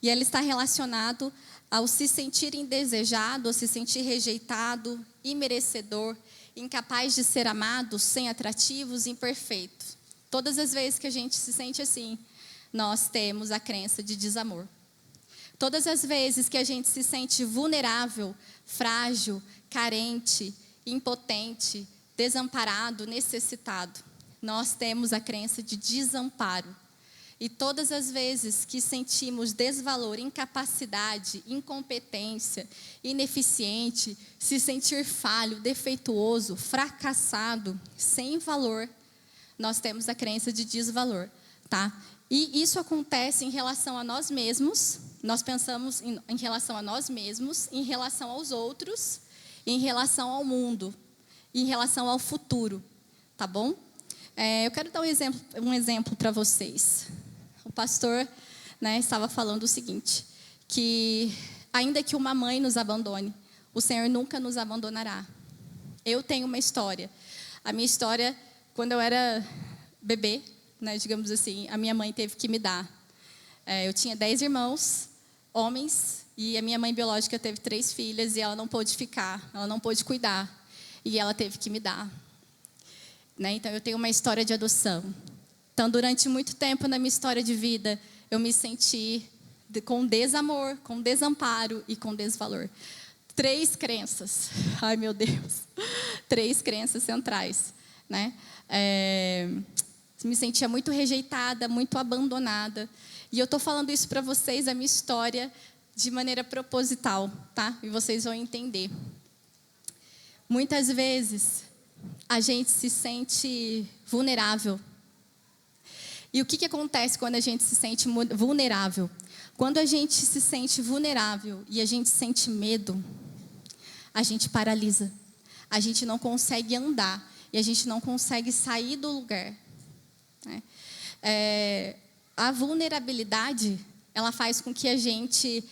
S9: e ela está relacionado ao se sentir indesejado, ao se sentir rejeitado, imerecedor, incapaz de ser amado, sem atrativos, imperfeito. Todas as vezes que a gente se sente assim, nós temos a crença de desamor. Todas as vezes que a gente se sente vulnerável, frágil, carente, impotente, desamparado, necessitado, nós temos a crença de desamparo. E todas as vezes que sentimos desvalor, incapacidade, incompetência, ineficiente, se sentir falho, defeituoso, fracassado, sem valor, nós temos a crença de desvalor, tá? E isso acontece em relação a nós mesmos, nós pensamos em relação a nós mesmos, em relação aos outros, em relação ao mundo, em relação ao futuro, tá bom? Eu quero dar um exemplo para vocês. O pastor, estava falando o seguinte, que ainda que uma mãe nos abandone, o Senhor nunca nos abandonará. Eu tenho uma história. A minha história, quando eu era bebê, digamos assim, a minha mãe teve que me dar. Eu tinha 10 irmãos, homens, e a minha mãe biológica teve 3 filhas, e ela não pôde ficar, ela não pôde cuidar, e ela teve que me dar. Então, eu tenho uma história de adoção. Então, durante muito tempo na minha história de vida, eu me senti com desamor, com desamparo e com desvalor. 3 crenças. Ai, meu Deus. 3 crenças centrais. Me sentia muito rejeitada, muito abandonada. E eu estou falando isso para vocês, a minha história, de maneira proposital, tá? E vocês vão entender. Muitas vezes, a gente se sente vulnerável. E o que acontece quando a gente se sente vulnerável? Quando a gente se sente vulnerável e a gente sente medo, a gente paralisa. A gente não consegue andar e a gente não consegue sair do lugar. A vulnerabilidade, ela faz com que a gente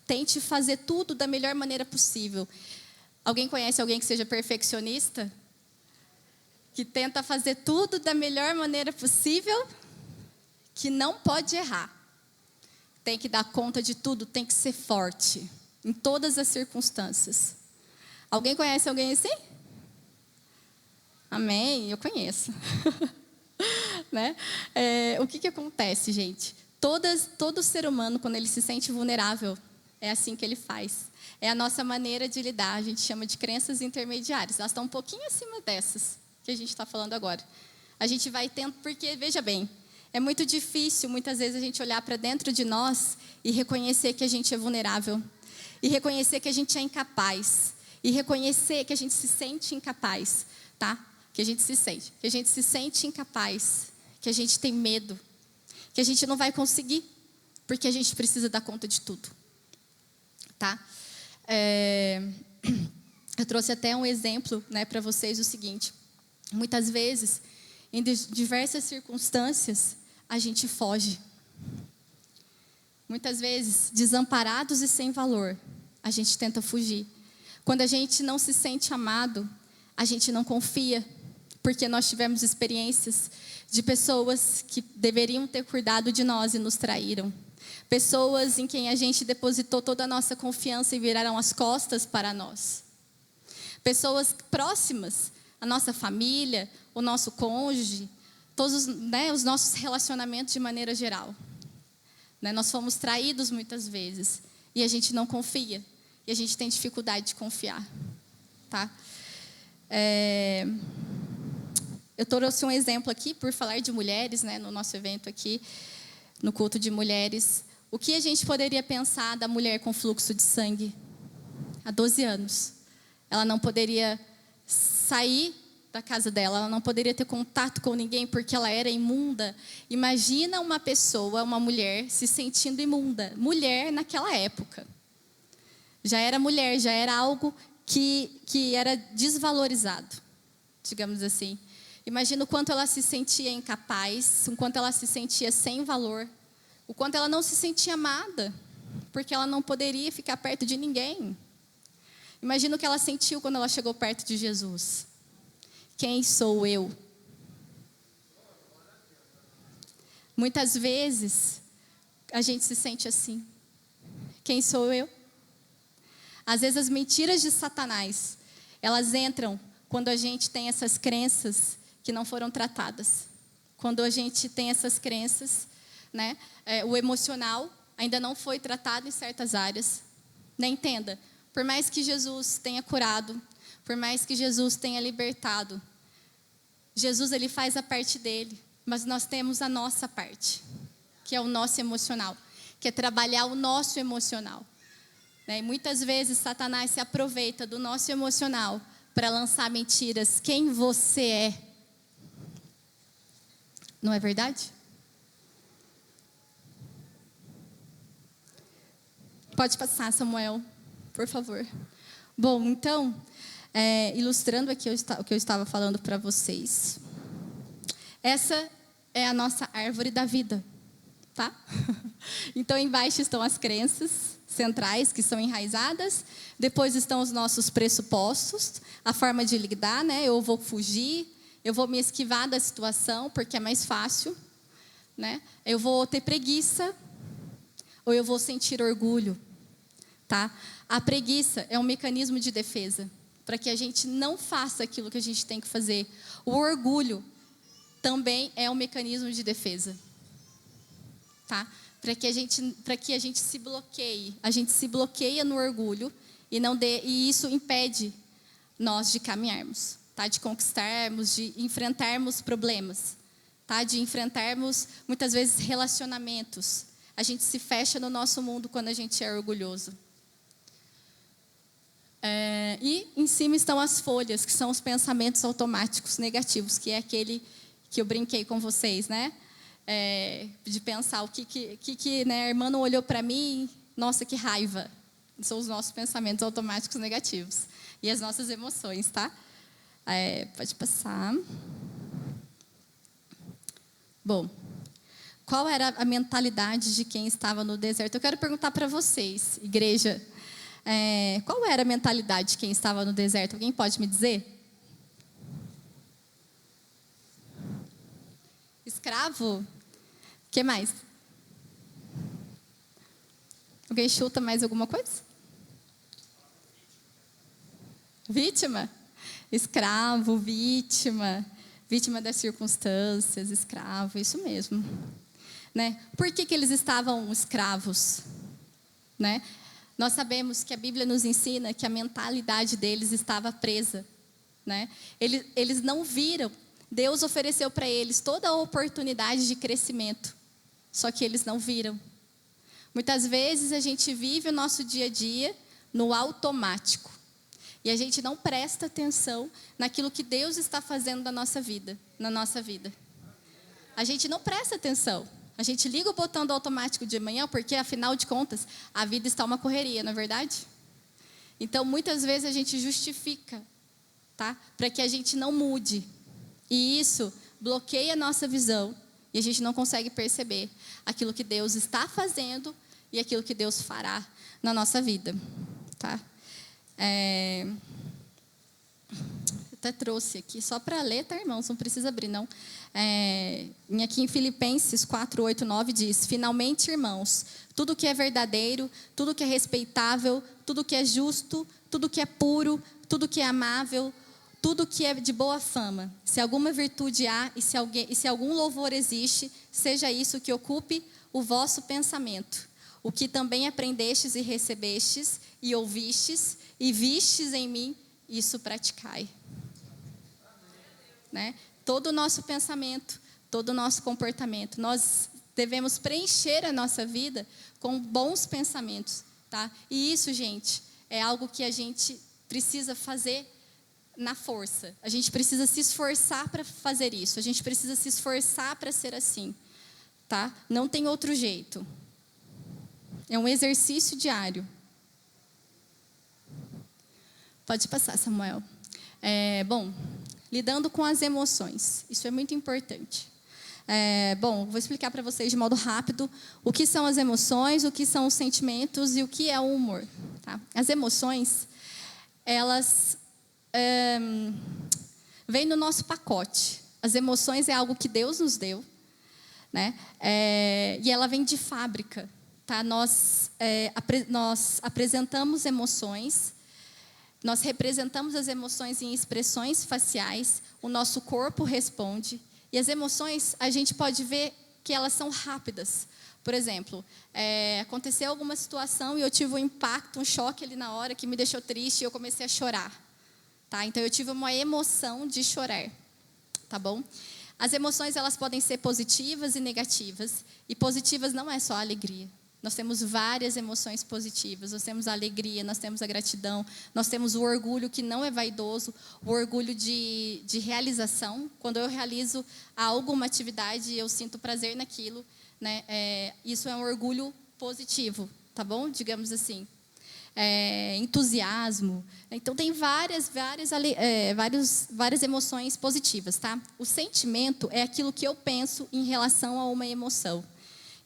S9: tente fazer tudo da melhor maneira possível. Alguém conhece alguém que seja perfeccionista? Que tenta fazer tudo da melhor maneira possível, que não pode errar. Tem que dar conta de tudo, tem que ser forte, em todas as circunstâncias. Alguém conhece alguém assim? Amém? Eu conheço. O que acontece, gente? Todo ser humano, quando ele se sente vulnerável, é assim que ele faz. É a nossa maneira de lidar, a gente chama de crenças intermediárias. Elas estão um pouquinho acima dessas que a gente está falando agora. A gente vai tendo, porque, veja bem, é muito difícil, muitas vezes, a gente olhar para dentro de nós e reconhecer que a gente é vulnerável, e reconhecer que a gente é incapaz, e reconhecer que a gente se sente incapaz, tá? Que a gente se sente incapaz, que a gente tem medo, que a gente não vai conseguir, porque a gente precisa dar conta de tudo. tá? Eu trouxe até um exemplo, né, para vocês, o seguinte. Muitas vezes, em diversas circunstâncias, a gente foge. Muitas vezes, desamparados e sem valor, a gente tenta fugir. Quando a gente não se sente amado, a gente não confia, porque nós tivemos experiências de pessoas que deveriam ter cuidado de nós e nos traíram. Pessoas em quem a gente depositou toda a nossa confiança e viraram as costas para nós. Pessoas próximas, a nossa família, o nosso cônjuge, todos, né, os nossos relacionamentos de maneira geral. Né, nós fomos traídos muitas vezes e a gente não confia. E a gente tem dificuldade de confiar. Tá? Eu trouxe um exemplo aqui, por falar de mulheres, né, no nosso evento aqui, no culto de mulheres. O que a gente poderia pensar da mulher com fluxo de sangue? Há 12 anos. Ela não poderia sair da casa dela, ela não poderia ter contato com ninguém porque ela era imunda. Imagina uma pessoa, uma mulher, se sentindo imunda. Mulher naquela época. Já era mulher, já era algo que era desvalorizado, digamos assim. Imagina o quanto ela se sentia incapaz, o quanto ela se sentia sem valor, o quanto ela não se sentia amada, porque ela não poderia ficar perto de ninguém. Imagina o que ela sentiu quando ela chegou perto de Jesus. Quem sou eu? Muitas vezes, a gente se sente assim. Quem sou eu? Às vezes as mentiras de Satanás, elas entram quando a gente tem essas crenças que não foram tratadas. Quando a gente tem essas crenças, né, o emocional ainda não foi tratado em certas áreas. Né, entenda, por mais que Jesus tenha curado, por mais que Jesus tenha libertado, Jesus ele faz a parte dele, mas nós temos a nossa parte, que é o nosso emocional, que é trabalhar o nosso emocional. E muitas vezes Satanás se aproveita do nosso emocional para lançar mentiras. Quem você é? Não é verdade? Pode passar, Samuel, por favor. Bom, então, ilustrando aqui o que eu estava falando para vocês. Essa é a nossa árvore da vida, tá? Então, embaixo estão as crenças centrais que são enraizadas, depois estão os nossos pressupostos, a forma de lidar, né? Eu vou fugir, eu vou me esquivar da situação porque é mais fácil, né? Eu vou ter preguiça ou eu vou sentir orgulho, tá? A preguiça é um mecanismo de defesa para que a gente não faça aquilo que a gente tem que fazer. O orgulho também é um mecanismo de defesa, tá? Para que a gente se bloqueie. A gente se bloqueia no orgulho e isso impede nós de caminharmos, tá? De conquistarmos, de enfrentarmos problemas, tá? De enfrentarmos, muitas vezes, relacionamentos. A gente se fecha no nosso mundo quando a gente é orgulhoso. E em cima estão as folhas, que são os pensamentos automáticos negativos, que é aquele que eu brinquei com vocês, né? De pensar o que né, a irmã não olhou para mim, nossa, que raiva. São os nossos pensamentos automáticos negativos. E as nossas emoções, tá? Pode passar. Bom, qual era a mentalidade de quem estava no deserto? Eu quero perguntar para vocês, igreja, qual era a mentalidade de quem estava no deserto? Alguém pode me dizer? Escravo? O que mais? Alguém chuta mais alguma coisa? Vítima? Escravo, vítima. Vítima das circunstâncias, escravo, isso mesmo. Né? Por que eles estavam escravos? Né? Nós sabemos que a Bíblia nos ensina que a mentalidade deles estava presa. Né? Eles não viram. Deus ofereceu para eles toda a oportunidade de crescimento, só que eles não viram. Muitas vezes a gente vive o nosso dia a dia no automático e a gente não presta atenção naquilo que Deus está fazendo na nossa vida. A gente não presta atenção. A gente liga o botão do automático de manhã porque, afinal de contas, a vida está uma correria, não é verdade? Então, muitas vezes a gente justifica, tá? Para que a gente não mude. E isso bloqueia a nossa visão e a gente não consegue perceber aquilo que Deus está fazendo e aquilo que Deus fará na nossa vida, tá? Até trouxe aqui, só para ler, tá, irmãos? Não precisa abrir, não. Aqui em Filipenses 4, 8, 9 diz: finalmente, irmãos, tudo que é verdadeiro, tudo que é respeitável, tudo que é justo, tudo que é puro, tudo que é amável, tudo que é de boa fama, se alguma virtude há e se algum louvor existe, seja isso que ocupe o vosso pensamento. O que também aprendestes e recebestes, e ouvistes, e vistes em mim, isso praticai. Né? Todo o nosso pensamento, todo o nosso comportamento, nós devemos preencher a nossa vida com bons pensamentos, tá? E isso, gente, é algo que a gente precisa fazer na força. A gente precisa se esforçar para fazer isso. A gente precisa se esforçar para ser assim, tá? Não tem outro jeito. É um exercício diário. Pode passar, Samuel. Lidando com as emoções. Isso é muito importante. Vou explicar para vocês de modo rápido o que são as emoções, o que são os sentimentos e o que é o humor. Tá? As emoções, elas vêm no nosso pacote. As emoções é algo que Deus nos deu, né? E ela vem de fábrica. Tá? Nós apresentamos emoções. Nós representamos as emoções em expressões faciais, o nosso corpo responde. E as emoções, a gente pode ver que elas são rápidas. Por exemplo, aconteceu alguma situação e eu tive um impacto, um choque ali na hora que me deixou triste e eu comecei a chorar. Tá? Então, eu tive uma emoção de chorar. Tá bom? As emoções, elas podem ser positivas e negativas. E positivas não é só a alegria. Nós temos várias emoções positivas. Nós temos a alegria, nós temos a gratidão, nós temos o orgulho que não é vaidoso, o orgulho de realização. Quando eu realizo alguma atividade, eu sinto prazer naquilo, né? Isso é um orgulho positivo, tá bom? Digamos assim. Entusiasmo. Então, tem várias emoções positivas, tá? O sentimento é aquilo que eu penso em relação a uma emoção.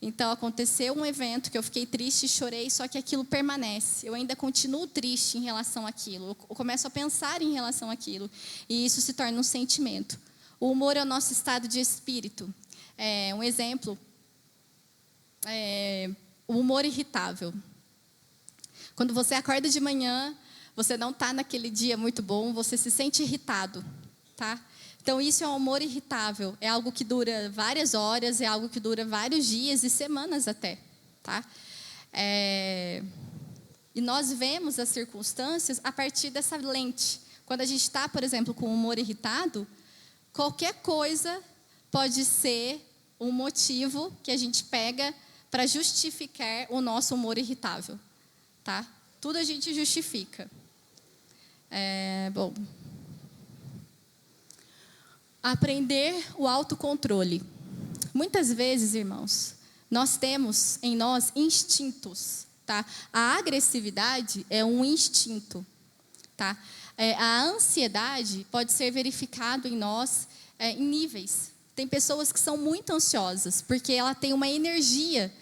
S9: Então, aconteceu um evento que eu fiquei triste e chorei, só que aquilo permanece. Eu ainda continuo triste em relação àquilo. Eu começo a pensar em relação àquilo. E isso se torna um sentimento. O humor é o nosso estado de espírito. Um exemplo, o humor irritável. Quando você acorda de manhã, você não está naquele dia muito bom, você se sente irritado, tá? Então, isso é um humor irritável. É algo que dura várias horas, é algo que dura vários dias e semanas até. Tá? E nós vemos as circunstâncias a partir dessa lente. Quando a gente está, por exemplo, com o humor irritado, qualquer coisa pode ser um motivo que a gente pega para justificar o nosso humor irritável. Tá? Tudo a gente justifica. Aprender o autocontrole. Muitas vezes, irmãos, nós temos em nós instintos, tá? A agressividade é um instinto, tá? A ansiedade pode ser verificado em nós em níveis. Tem pessoas que são muito ansiosas, porque ela tem uma energia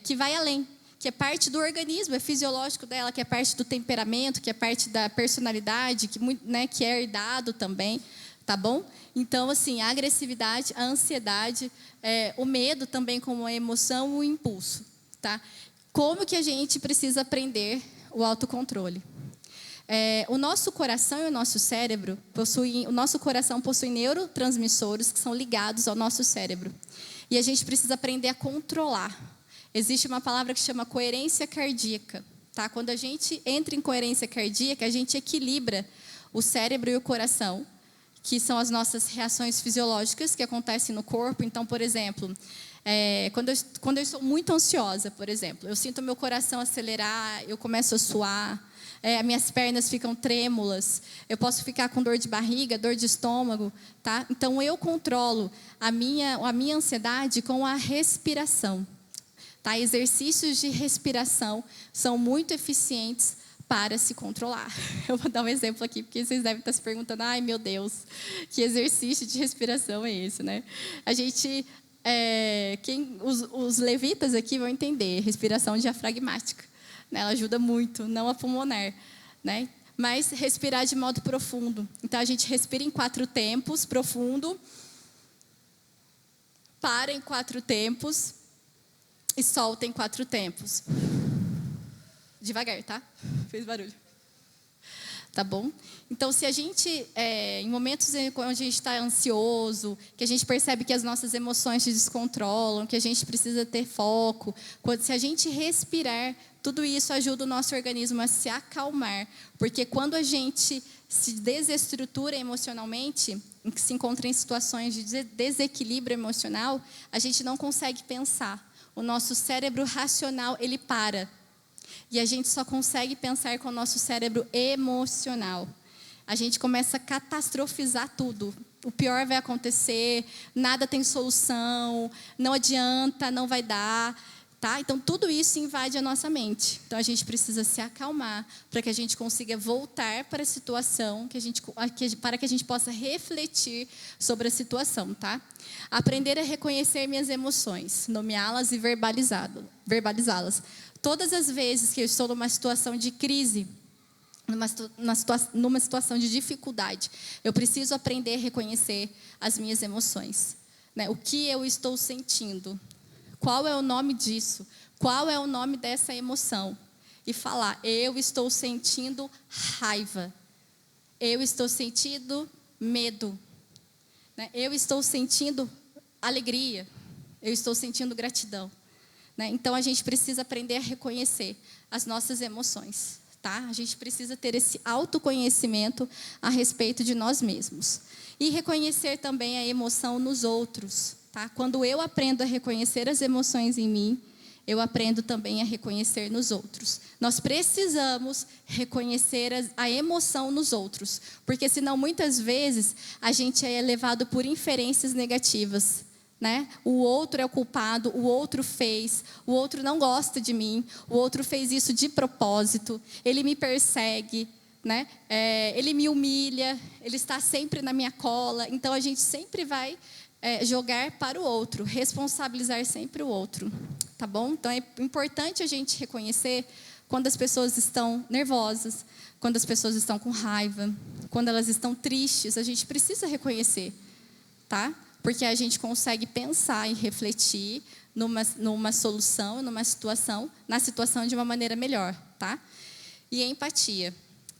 S9: que vai além, que é parte do organismo, é fisiológico dela, que é parte do temperamento, que é parte da personalidade, que é herdado também. Tá bom? Então, assim, a agressividade, a ansiedade, o medo também como uma emoção, o impulso. Tá? Como que a gente precisa aprender o autocontrole? O nosso coração e o nosso cérebro o nosso coração possui neurotransmissores que são ligados ao nosso cérebro. E a gente precisa aprender a controlar. Existe uma palavra que chama coerência cardíaca. Tá? Quando a gente entra em coerência cardíaca, a gente equilibra o cérebro e o coração, que são as nossas reações fisiológicas que acontecem no corpo. Então, por exemplo, quando eu estou muito ansiosa, por exemplo, eu sinto meu coração acelerar, eu começo a suar, minhas pernas ficam trêmulas, eu posso ficar com dor de barriga, dor de estômago, tá? Então eu controlo a minha ansiedade com a respiração, tá? Exercícios de respiração são muito eficientes para se controlar. Eu vou dar um exemplo aqui, porque vocês devem estar se perguntando, ai meu Deus, que exercício de respiração é esse, né? A gente, os levitas aqui vão entender, respiração diafragmática. Ela ajuda muito, não a pulmonar, né? Mas respirar de modo profundo. Então, a gente respira em 4 tempos, profundo. Para em 4 tempos. E solta em 4 tempos. Devagar, tá? Fez barulho. Tá bom? Então, se a gente, em momentos onde a gente está ansioso, que a gente percebe que as nossas emoções se descontrolam, que a gente precisa ter foco, se a gente respirar, tudo isso ajuda o nosso organismo a se acalmar. Porque quando a gente se desestrutura emocionalmente, se encontra em situações de desequilíbrio emocional, a gente não consegue pensar. O nosso cérebro racional, ele para. E a gente só consegue pensar com o nosso cérebro emocional. A gente começa a catastrofizar tudo. O pior vai acontecer, nada tem solução, não adianta, não vai dar. Tá? Então, tudo isso invade a nossa mente. Então, a gente precisa se acalmar para que a gente consiga voltar para a situação, para que a gente possa refletir sobre a situação. Tá? Aprender a reconhecer minhas emoções, nomeá-las e verbalizá-las. Todas as vezes que eu estou numa situação de crise, numa situação de dificuldade, eu preciso aprender a reconhecer as minhas emoções. Né? O que eu estou sentindo? Qual é o nome disso? Qual é o nome dessa emoção? E falar, eu estou sentindo raiva. Eu estou sentindo medo. Né? Eu estou sentindo alegria. Eu estou sentindo gratidão. Né? Então, a gente precisa aprender a reconhecer as nossas emoções. Tá? A gente precisa ter esse autoconhecimento a respeito de nós mesmos. E reconhecer também a emoção nos outros. Tá? Quando eu aprendo a reconhecer as emoções em mim, eu aprendo também a reconhecer nos outros. Nós precisamos reconhecer a emoção nos outros, porque senão muitas vezes a gente é levado por inferências negativas. Né? O outro é o culpado, o outro fez, o outro não gosta de mim, o outro fez isso de propósito, ele me persegue, né? Ele me humilha, ele está sempre na minha cola. Então a gente sempre vai jogar para o outro, responsabilizar sempre o outro, tá bom? Então é importante a gente reconhecer quando as pessoas estão nervosas, quando as pessoas estão com raiva, quando elas estão tristes, a gente precisa reconhecer, tá? Porque a gente consegue pensar e refletir numa solução, na situação de uma maneira melhor, tá? E a empatia.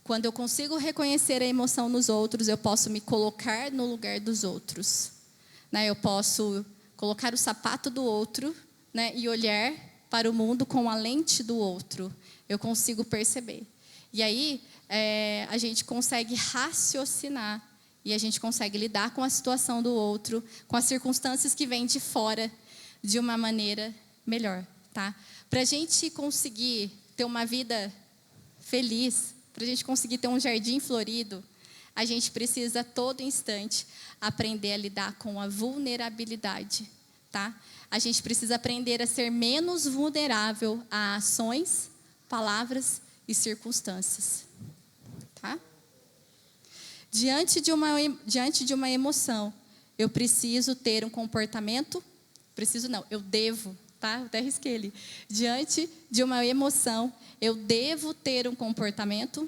S9: Quando eu consigo reconhecer a emoção nos outros, eu posso me colocar no lugar dos outros. Né? Eu posso colocar o sapato do outro, né? E olhar para o mundo com a lente do outro. Eu consigo perceber. E aí, a gente consegue raciocinar. E a gente consegue lidar com a situação do outro, com as circunstâncias que vêm de fora, de uma maneira melhor. Tá? Para a gente conseguir ter uma vida feliz, para a gente conseguir ter um jardim florido, a gente precisa, a todo instante, aprender a lidar com a vulnerabilidade. Tá? A gente precisa aprender a ser menos vulnerável a ações, palavras e circunstâncias. Tá? Diante de uma emoção, eu preciso ter um comportamento, eu devo, tá? Eu até risquei ali. Diante de uma emoção, eu devo ter um comportamento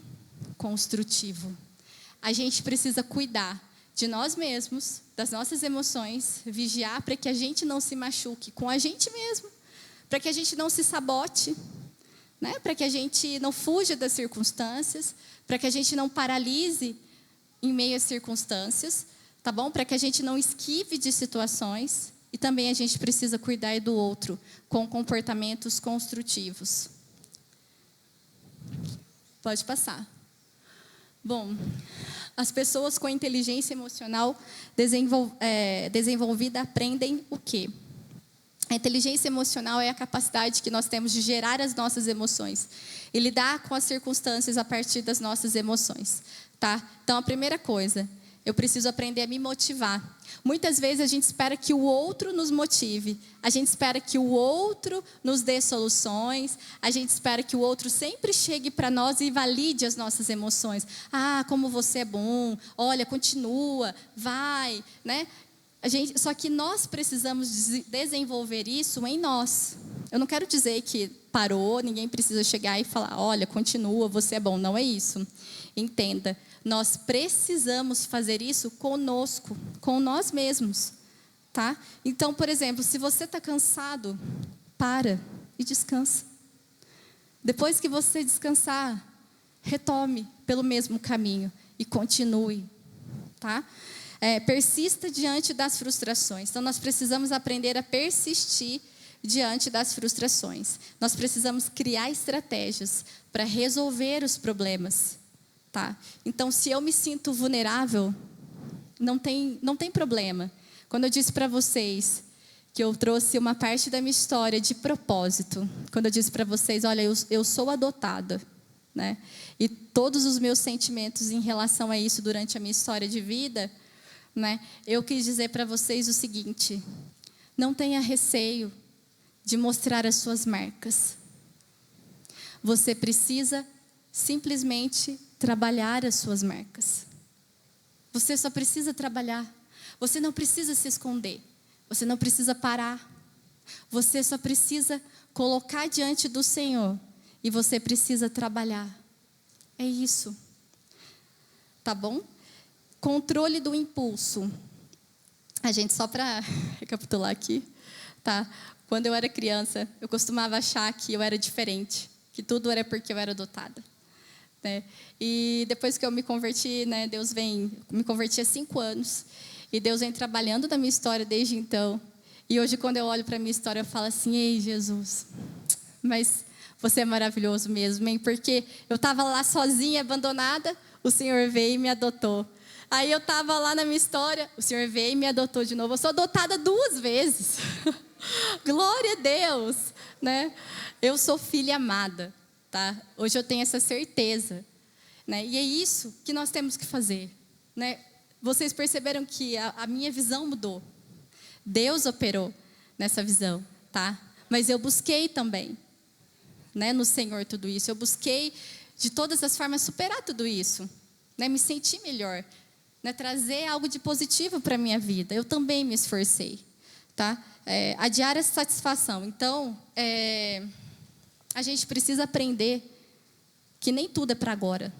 S9: construtivo. A gente precisa cuidar de nós mesmos, das nossas emoções, vigiar para que a gente não se machuque com a gente mesmo, para que a gente não se sabote, né? Para que a gente não fuja das circunstâncias, para que a gente não paralise em meio às circunstâncias, tá bom? Para que a gente não esquive de situações. E também a gente precisa cuidar do outro com comportamentos construtivos. Pode passar. Bom, as pessoas com inteligência emocional desenvolvida aprendem o quê? A inteligência emocional é a capacidade que nós temos de gerar as nossas emoções e lidar com as circunstâncias a partir das nossas emoções, tá? Então, a primeira coisa, eu preciso aprender a me motivar. Muitas vezes a gente espera que o outro nos motive, a gente espera que o outro nos dê soluções, a gente espera que o outro sempre chegue para nós e valide as nossas emoções. Ah, como você é bom, olha, continua, vai, né? Só que nós precisamos desenvolver isso em nós. Eu não quero dizer que parou, ninguém precisa chegar e falar, olha, continua, você é bom. Não é isso. Entenda, nós precisamos fazer isso conosco, com nós mesmos, tá? Então, por exemplo, se você está cansado, para e descansa. Depois que você descansar, retome pelo mesmo caminho e continue, tá? Persista diante das frustrações. Então, nós precisamos aprender a persistir diante das frustrações. Nós precisamos criar estratégias para resolver os problemas, tá? Então, se eu me sinto vulnerável, não tem problema. Quando eu disse para vocês que eu trouxe uma parte da minha história de propósito, quando eu disse para vocês, olha, eu sou adotada, né? E todos os meus sentimentos em relação a isso durante a minha história de vida, né? Eu quis dizer para vocês o seguinte: não tenha receio de mostrar as suas marcas. Você precisa simplesmente trabalhar as suas marcas. Você só precisa trabalhar. Você não precisa se esconder. Você não precisa parar. Você só precisa colocar diante do Senhor e você precisa trabalhar. É isso. Tá bom? Controle do impulso. A gente, só para recapitular aqui, tá? Quando eu era criança, eu costumava achar que eu era diferente, que tudo era porque eu era adotada, né? E depois que eu me converti, né, me converti há 5 anos, e Deus vem trabalhando na minha história desde então. E hoje, quando eu olho para a minha história, eu falo assim: ei, Jesus, mas você é maravilhoso mesmo, hein? Porque eu estava lá sozinha, abandonada, o Senhor veio e me adotou. Aí eu estava lá na minha história, o Senhor veio e me adotou de novo. Eu sou adotada 2 vezes. Glória a Deus, né? Eu sou filha amada, tá? Hoje eu tenho essa certeza, né? E é isso que nós temos que fazer, né? Vocês perceberam que a minha visão mudou. Deus operou nessa visão, tá? Mas eu busquei também, né, no Senhor tudo isso. Eu busquei de todas as formas superar tudo isso, né? Me sentir melhor, né? Trazer algo de positivo para a minha vida. Eu também me esforcei, tá? Adiar essa satisfação. Então, a gente precisa aprender que nem tudo é para agora.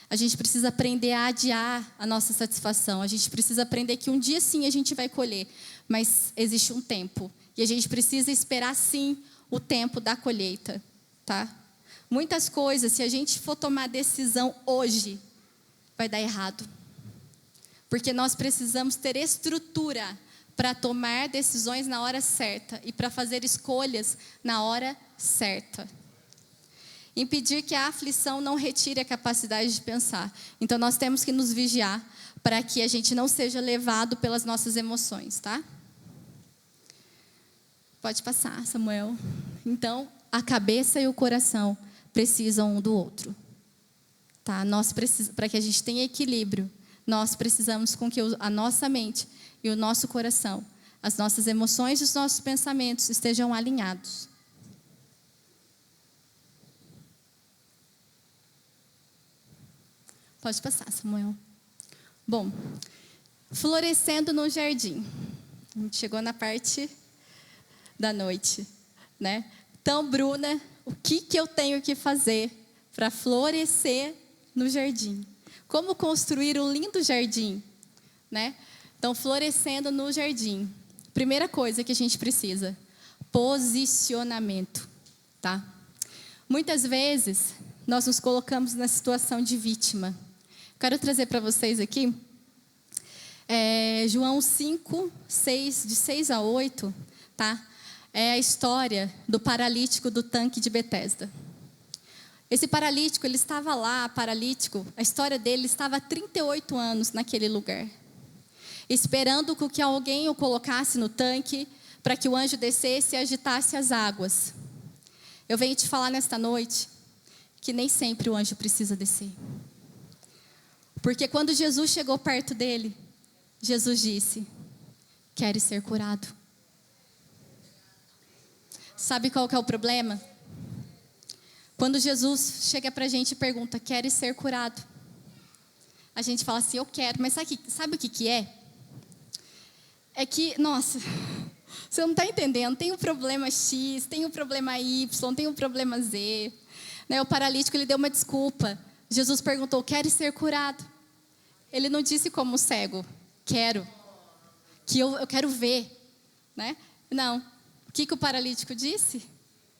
S9: A gente precisa aprender a adiar a nossa satisfação. A gente precisa aprender que um dia sim a gente vai colher, mas existe um tempo. E a gente precisa esperar sim o tempo da colheita, tá? Muitas coisas, se a gente for tomar decisão hoje, vai dar errado. Porque nós precisamos ter estrutura para tomar decisões na hora certa e para fazer escolhas na hora certa. Impedir que a aflição não retire a capacidade de pensar. Então, nós temos que nos vigiar para que a gente não seja levado pelas nossas emoções, tá? Pode passar, Samuel. Então, a cabeça e o coração precisam um do outro, tá? Para que a gente tenha equilíbrio, nós precisamos com que a nossa mente e o nosso coração, as nossas emoções e os nossos pensamentos estejam alinhados. Pode passar, Samuel. Bom, florescendo no jardim. A gente chegou na parte da noite, né? Então, Bruna, o que eu tenho que fazer para florescer no jardim? Como construir um lindo jardim, né? Então, florescendo no jardim. Primeira coisa que a gente precisa, posicionamento, tá? Muitas vezes, nós nos colocamos na situação de vítima. Quero trazer para vocês aqui, João 5, 6, de 6 a 8, tá? É a história do paralítico do tanque de Betesda. Esse paralítico, ele estava lá, a história dele estava há 38 anos naquele lugar, esperando que alguém o colocasse no tanque para que o anjo descesse e agitasse as águas. Eu venho te falar nesta noite que nem sempre o anjo precisa descer. Porque quando Jesus chegou perto dele, Jesus disse: queres ser curado? Sabe qual que é o problema? Quando Jesus chega pra gente e pergunta: queres ser curado? A gente fala assim: eu quero, mas sabe o que é? É que, nossa, você não está entendendo, tem o problema X, tem o problema Y, tem o problema Z. Né? O paralítico, ele deu uma desculpa. Jesus perguntou: queres ser curado? Ele não disse como cego: quero, que eu quero ver. Né? Não. O que o paralítico disse?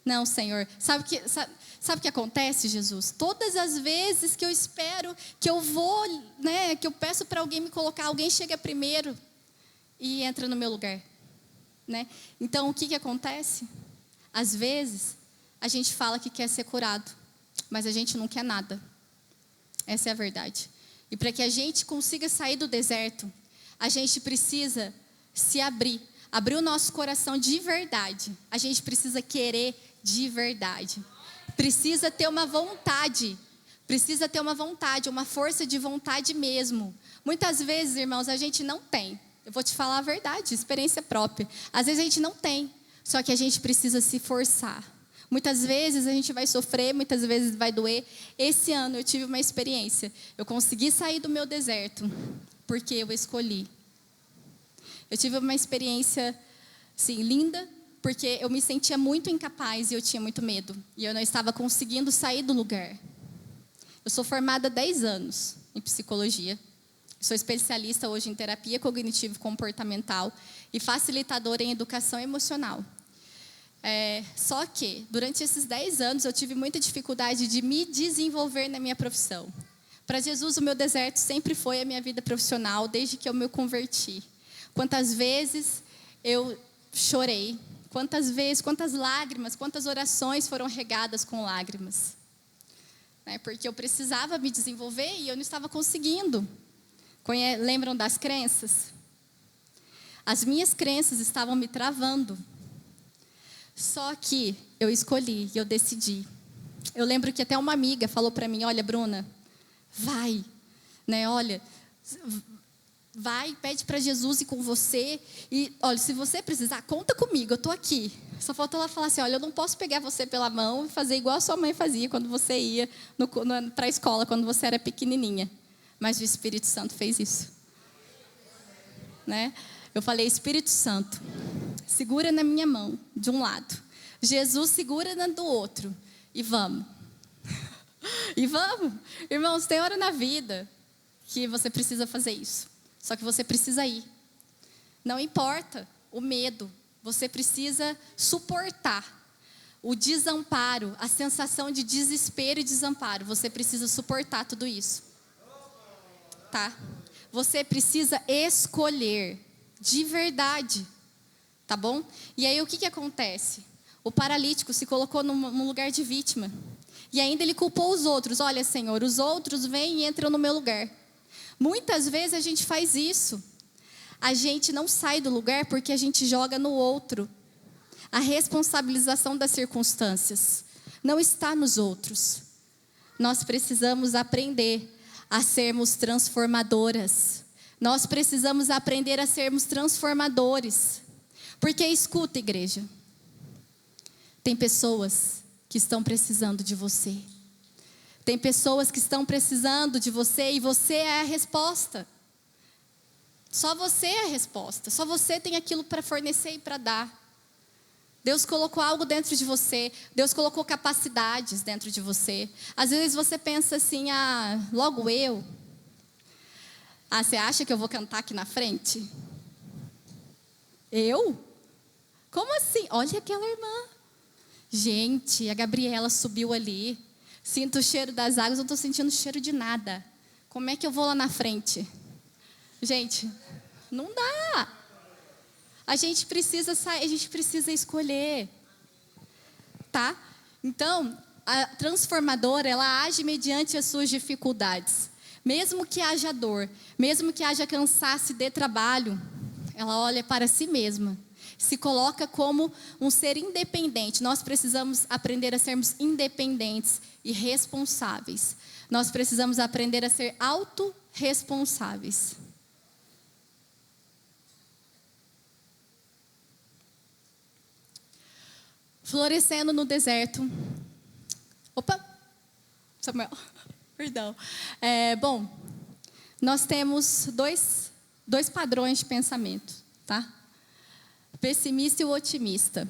S9: Não, Senhor. Sabe o que acontece, Jesus? Todas as vezes que eu espero, que eu vou, né, que eu peço para alguém me colocar, alguém chega primeiro e entra no meu lugar. Né? Então, o que acontece? Às vezes, a gente fala que quer ser curado, mas a gente não quer nada. Essa é a verdade. E para que a gente consiga sair do deserto, a gente precisa se abrir o nosso coração de verdade. A gente precisa querer de verdade. Precisa ter uma vontade. Precisa ter uma vontade, uma força de vontade mesmo. Muitas vezes, irmãos, a gente não tem. Eu vou te falar a verdade, experiência própria. Às vezes a gente não tem, só que a gente precisa se forçar. Muitas vezes a gente vai sofrer, muitas vezes vai doer. Esse ano eu tive uma experiência. Eu consegui sair do meu deserto, porque eu escolhi. Eu tive uma experiência, assim, linda, porque eu me sentia muito incapaz e eu tinha muito medo. E eu não estava conseguindo sair do lugar. Eu sou formada há 10 anos em psicologia. Sou especialista hoje em terapia cognitivo-comportamental e facilitadora em educação emocional. Só que, durante esses 10 anos, eu tive muita dificuldade de me desenvolver na minha profissão. Para Jesus, o meu deserto sempre foi a minha vida profissional, desde que eu me converti. Quantas vezes eu chorei, quantas lágrimas, quantas orações foram regadas com lágrimas. Porque eu precisava me desenvolver e eu não estava conseguindo. Lembram das crenças? As minhas crenças estavam me travando. Só que eu escolhi, eu decidi. Eu lembro que até uma amiga falou para mim: olha, Bruna, vai, né? Olha, vai, pede para Jesus ir com você. E, olha, se você precisar, conta comigo, eu estou aqui. Só faltou ela falar assim: olha, eu não posso pegar você pela mão e fazer igual a sua mãe fazia quando você ia para a escola, quando você era pequenininha. Mas o Espírito Santo fez isso. Né? Eu falei: Espírito Santo, segura na minha mão, de um lado. Jesus segura na do outro. E vamos. E vamos. Irmãos, tem hora na vida que você precisa fazer isso. Só que você precisa ir. Não importa o medo. Você precisa suportar o desamparo, a sensação de desespero e desamparo. Você precisa suportar tudo isso. Tá? Você precisa escolher de verdade. Tá bom? E aí o que acontece? O paralítico se colocou num lugar de vítima. E ainda ele culpou os outros. Olha, Senhor, os outros vêm e entram no meu lugar. Muitas vezes a gente faz isso. A gente não sai do lugar porque a gente joga no outro. A responsabilização das circunstâncias não está nos outros. Nós precisamos aprender a sermos transformadoras. Nós precisamos aprender a sermos transformadores. Porque escuta, igreja, tem pessoas que estão precisando de você. Tem pessoas que estão precisando de você e você é a resposta. Só você é a resposta. Só você tem aquilo para fornecer e para dar. Deus colocou algo dentro de você. Deus colocou capacidades dentro de você. Às vezes você pensa assim: logo eu. Você acha que eu vou cantar aqui na frente? Eu? Como assim? Olha aquela irmã. Gente, a Gabriela subiu ali. Sinto o cheiro das águas, não estou sentindo cheiro de nada. Como é que eu vou lá na frente? Gente, não dá. A gente precisa sair, a gente precisa escolher. Tá? Então, a transformadora, ela age mediante as suas dificuldades. Mesmo que haja dor, mesmo que haja cansaço e dê trabalho, ela olha para si mesma Se coloca como um ser independente. Nós precisamos aprender a sermos independentes e responsáveis. Nós precisamos aprender a ser autorresponsáveis. Florescendo no deserto. Opa! Samuel, perdão. Bom, nós temos dois padrões de pensamento, tá? Pessimista e o otimista.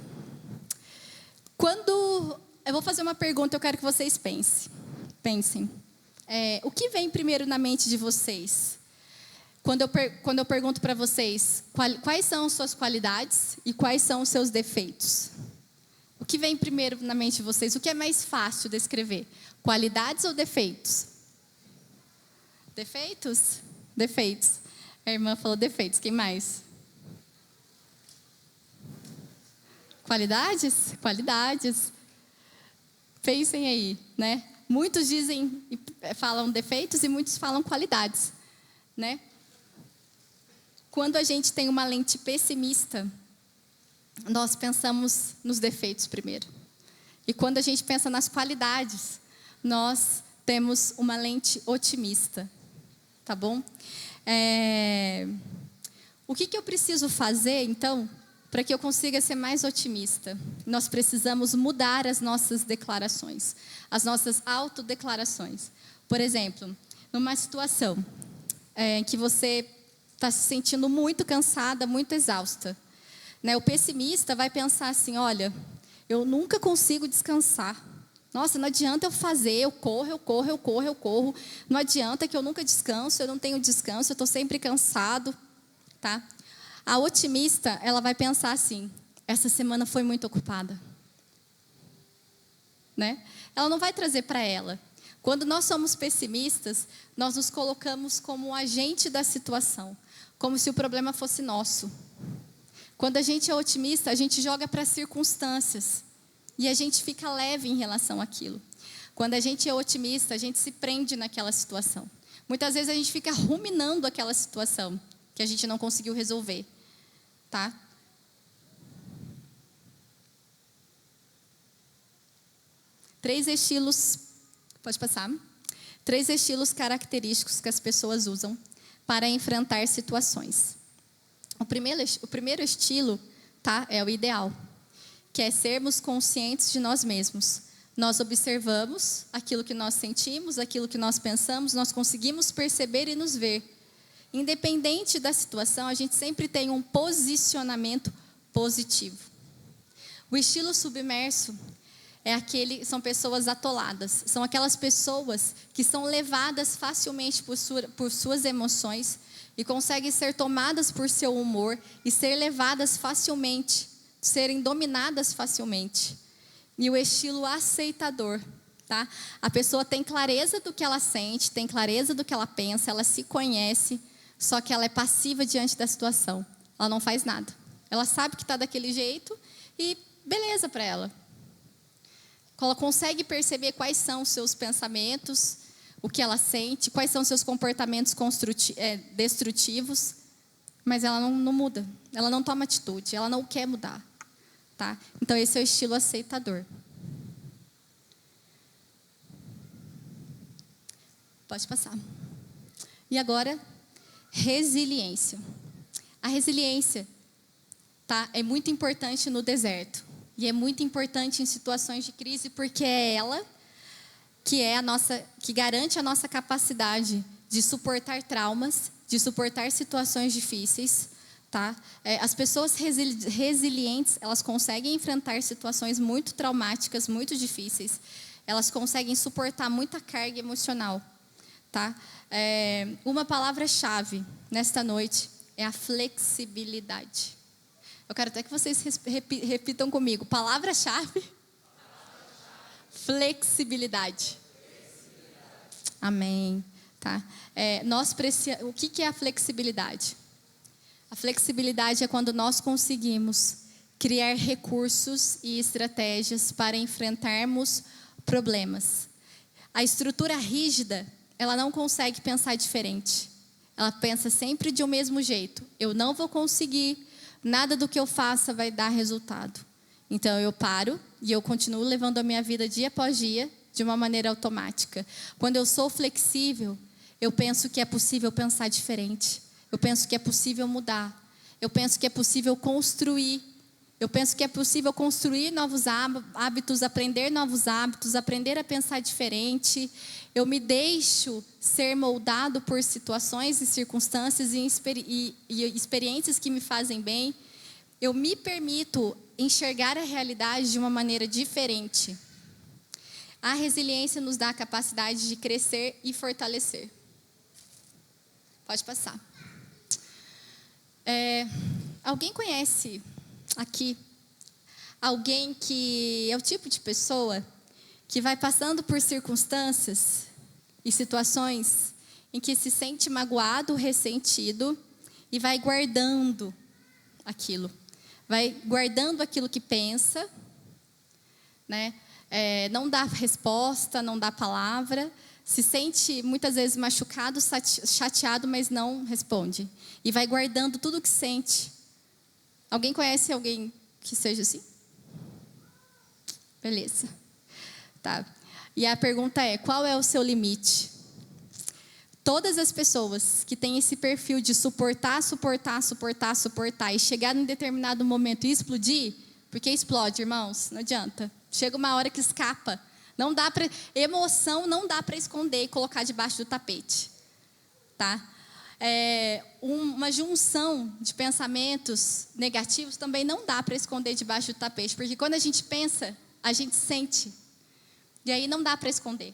S9: Quando eu vou fazer uma pergunta, eu quero que vocês pensem. O que vem primeiro na mente de vocês? Quando eu pergunto para vocês quais são suas qualidades e quais são os seus defeitos? O que vem primeiro na mente de vocês? O que é mais fácil de descrever? Qualidades ou defeitos? Defeitos? Defeitos. A irmã falou defeitos. Quem mais? Qualidades? Qualidades. Pensem aí, né? Muitos falam defeitos e muitos falam qualidades, né? Quando a gente tem uma lente pessimista, nós pensamos nos defeitos primeiro. E quando a gente pensa nas qualidades, nós temos uma lente otimista. Tá bom? O que eu preciso fazer, então, para que eu consiga ser mais otimista? Nós precisamos mudar as nossas declarações, as nossas autodeclarações. Por exemplo, numa situação em que você está se sentindo muito cansada, muito exausta, né? O pessimista vai pensar assim, olha, eu nunca consigo descansar. Nossa, não adianta eu fazer, eu corro. Não adianta que eu nunca descanso, eu não tenho descanso, eu estou sempre cansado, tá? A otimista, ela vai pensar assim, essa semana foi muito ocupada, né? Ela não vai trazer para ela. Quando nós somos pessimistas, nós nos colocamos como agente da situação, como se o problema fosse nosso. Quando a gente é otimista, a gente joga para as circunstâncias e a gente fica leve em relação àquilo. Quando a gente é otimista, a gente se prende naquela situação. Muitas vezes a gente fica ruminando aquela situação que a gente não conseguiu resolver, tá? Três estilos característicos que as pessoas usam para enfrentar situações. O primeiro estilo, tá, é o ideal, que é sermos conscientes de nós mesmos. Nós observamos aquilo que nós sentimos, aquilo que nós pensamos, nós conseguimos perceber e nos ver. Independente da situação, a gente sempre tem um posicionamento positivo. O estilo submerso são pessoas atoladas, são aquelas pessoas que são levadas facilmente por suas emoções e conseguem ser tomadas por seu humor e ser levadas facilmente, serem dominadas facilmente. E o estilo aceitador, tá? A pessoa tem clareza do que ela sente, tem clareza do que ela pensa, ela se conhece, só que ela é passiva diante da situação. Ela não faz nada. Ela sabe que está daquele jeito e beleza para ela. Ela consegue perceber quais são os seus pensamentos, o que ela sente, quais são os seus comportamentos destrutivos, mas ela não muda, ela não toma atitude, ela não quer mudar, tá? Então esse é o estilo aceitador. Pode passar. E agora, resiliência. A resiliência, tá, é muito importante no deserto e é muito importante em situações de crise, porque é ela que garante a nossa capacidade de suportar traumas, de suportar situações difíceis, tá? As pessoas resilientes, elas conseguem enfrentar situações muito traumáticas, muito difíceis. Elas conseguem suportar muita carga emocional, tá? Uma palavra-chave nesta noite é a flexibilidade. Eu quero até que vocês repitam comigo. Palavra-chave. Flexibilidade. Amém. Tá? O que é a flexibilidade? A flexibilidade é quando nós conseguimos criar recursos e estratégias para enfrentarmos problemas. A estrutura rígida, ela não consegue pensar diferente. Ela pensa sempre de um mesmo jeito. Eu não vou conseguir, nada do que eu faça vai dar resultado. Então eu paro e eu continuo levando a minha vida dia após dia de uma maneira automática. Quando eu sou flexível, eu penso que é possível pensar diferente. Eu penso que é possível mudar. Eu penso que é possível construir. Eu penso que é possível construir novos hábitos, aprender novos hábitos, aprender a pensar diferente. Eu me deixo ser moldado por situações e circunstâncias e experiências que me fazem bem. Eu me permito enxergar a realidade de uma maneira diferente. A resiliência nos dá a capacidade de crescer e fortalecer. Pode passar. Alguém conhece aqui alguém que é o tipo de pessoa que vai passando por circunstâncias e situações em que se sente magoado, ressentido e vai guardando aquilo. Vai guardando aquilo que pensa, né? Não dá resposta, não dá palavra, se sente muitas vezes machucado, chateado, mas não responde. E vai guardando tudo o que sente. Alguém conhece alguém que seja assim? Beleza. Tá. E a pergunta é, qual é o seu limite? Todas as pessoas que têm esse perfil de suportar e chegar em determinado momento e explodir, porque explode, irmãos, não adianta. Chega uma hora que escapa. Não dá para emoção não dá para esconder e colocar debaixo do tapete, tá? Uma junção de pensamentos negativos também não dá para esconder debaixo do tapete, porque quando a gente pensa, a gente sente. E aí não dá para esconder,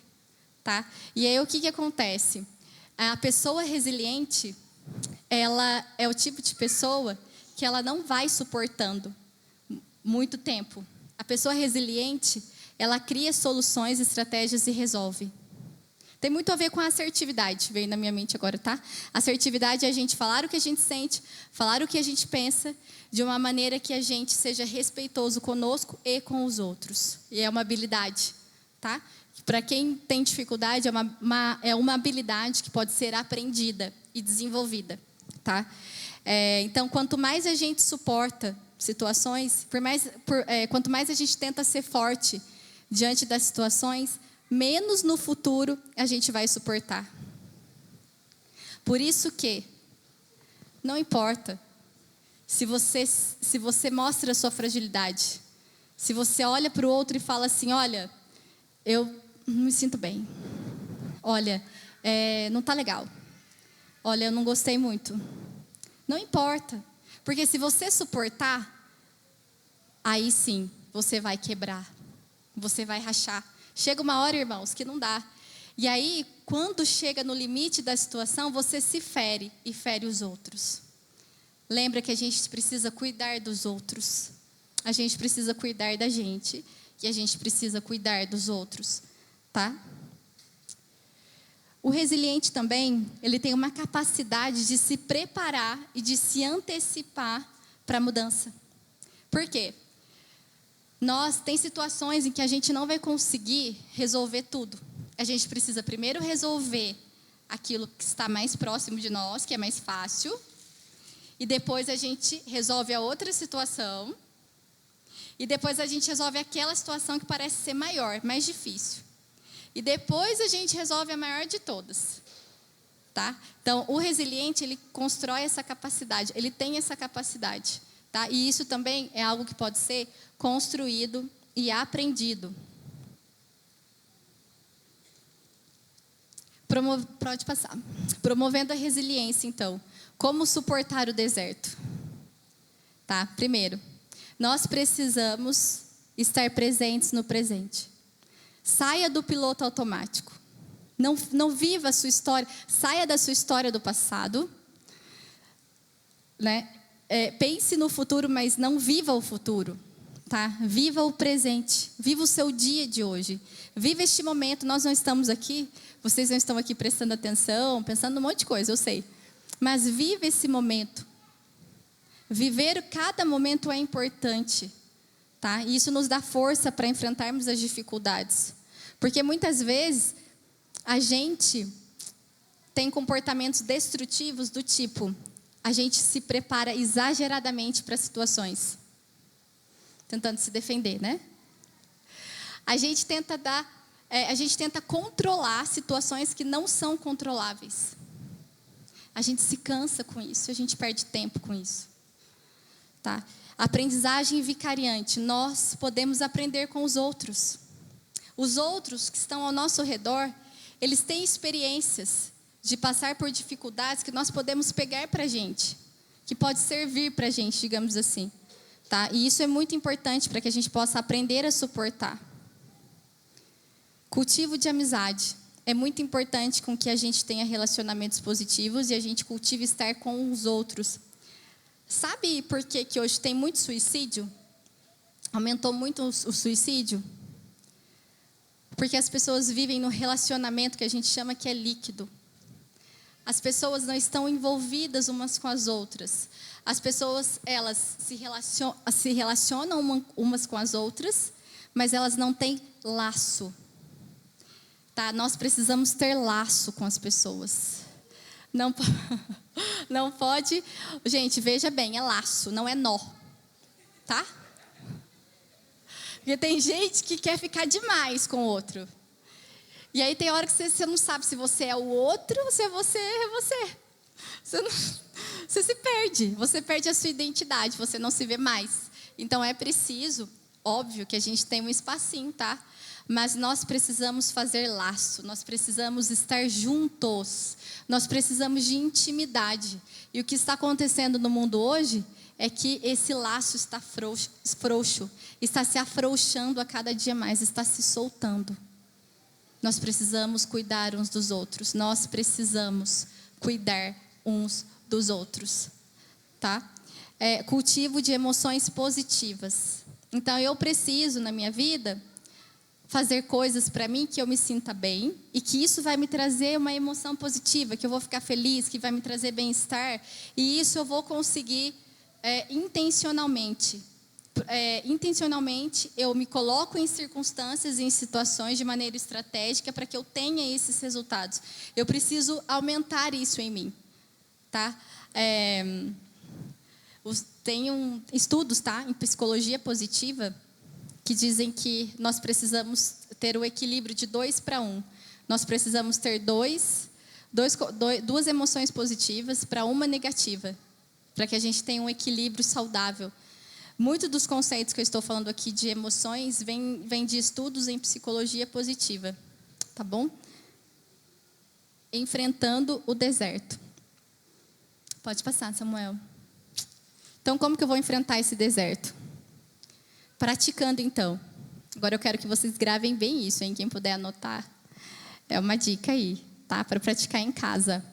S9: tá? E aí o que acontece? A pessoa resiliente, ela é o tipo de pessoa que ela não vai suportando muito tempo. A pessoa resiliente, ela cria soluções, estratégias e resolve. Tem muito a ver com a assertividade, veio na minha mente agora, tá? Assertividade é a gente falar o que a gente sente, falar o que a gente pensa, de uma maneira que a gente seja respeitoso conosco e com os outros. E é uma habilidade, tá? Para quem tem dificuldade, é uma habilidade que pode ser aprendida e desenvolvida, tá? Então, quanto mais a gente suporta situações, quanto mais a gente tenta ser forte diante das situações, menos no futuro a gente vai suportar. Por isso que não importa se você mostra a sua fragilidade, se você olha para o outro e fala assim, olha, eu não me sinto bem, olha, não está legal, olha, eu não gostei muito. Não importa, porque se você suportar, aí sim, você vai quebrar, você vai rachar. Chega uma hora, irmãos, que não dá. E aí, quando chega no limite da situação, você se fere e fere os outros. Lembra que a gente precisa cuidar dos outros. A gente precisa cuidar da gente e a gente precisa cuidar dos outros, tá? O resiliente também, ele tem uma capacidade de se preparar e de se antecipar para a mudança. Por quê? Tem situações em que a gente não vai conseguir resolver tudo. A gente precisa primeiro resolver aquilo que está mais próximo de nós, que é mais fácil. E depois a gente resolve a outra situação. E depois a gente resolve aquela situação que parece ser maior, mais difícil. E depois a gente resolve a maior de todas. Tá? Então, o resiliente, ele constrói essa capacidade, ele tem essa capacidade. Tá? E isso também é algo que pode ser construído e aprendido. Pode passar. Promovendo a resiliência, então. Como suportar o deserto? Tá? Primeiro, nós precisamos estar presentes no presente. Saia do piloto automático. Não viva a sua história. Saia da sua história do passado. Né? Pense no futuro, mas não viva o futuro. Tá? Viva o presente. Viva o seu dia de hoje. Viva este momento. Nós não estamos aqui. Vocês não estão aqui prestando atenção, pensando um monte de coisa, eu sei. Mas viva esse momento. Viver cada momento é importante. Tá? E isso nos dá força para enfrentarmos as dificuldades. Porque muitas vezes a gente tem comportamentos destrutivos do tipo, a gente se prepara exageradamente para situações, tentando se defender, né? A gente tenta controlar situações que não são controláveis. A gente se cansa com isso, a gente perde tempo com isso. Tá? Aprendizagem vicariante. Nós podemos aprender com os outros. Os outros que estão ao nosso redor, eles têm experiências de passar por dificuldades que nós podemos pegar para a gente, que pode servir para a gente, digamos assim. Tá? E isso é muito importante para que a gente possa aprender a suportar. Cultivo de amizade. É muito importante com que a gente tenha relacionamentos positivos e a gente cultive estar com os outros. Sabe por que hoje tem muito suicídio? Aumentou muito o suicídio? Porque as pessoas vivem no relacionamento que a gente chama que é líquido. As pessoas não estão envolvidas umas com as outras. As pessoas, elas se relacionam umas com as outras, mas elas não têm laço. Tá? Nós precisamos ter laço com as pessoas. Não pode... Gente, veja bem, é laço, não é nó. Tá? Porque tem gente que quer ficar demais com o outro. E aí tem hora que você não sabe se você é o outro ou se é você. Você se perde. Você perde a sua identidade, você não se vê mais. Então é preciso, óbvio, que a gente tenha um espacinho, tá? Mas nós precisamos fazer laço, nós precisamos estar juntos, nós precisamos de intimidade. E o que está acontecendo no mundo hoje é que esse laço está frouxo, está se afrouxando a cada dia mais, está se soltando. Nós precisamos cuidar uns dos outros, nós precisamos cuidar uns dos outros, tá? Cultivo de emoções positivas. Então eu preciso na minha vida fazer coisas para mim que eu me sinta bem e que isso vai me trazer uma emoção positiva, que eu vou ficar feliz, que vai me trazer bem-estar. E isso eu vou conseguir intencionalmente. Intencionalmente, eu me coloco em circunstâncias e em situações de maneira estratégica para que eu tenha esses resultados. Eu preciso aumentar isso em mim. Tá? Tem estudos, tá, em psicologia positiva que dizem que nós precisamos ter o equilíbrio de 2:1. Nós precisamos ter duas emoções positivas para uma negativa, para que a gente tenha um equilíbrio saudável. Muitos dos conceitos que eu estou falando aqui de emoções vêm de estudos em psicologia positiva, tá bom? Enfrentando o deserto. Pode passar, Samuel. Então, como que eu vou enfrentar esse deserto? Praticando, então. Agora eu quero que vocês gravem bem isso, hein? Quem puder anotar. É uma dica aí, tá? Para praticar em casa.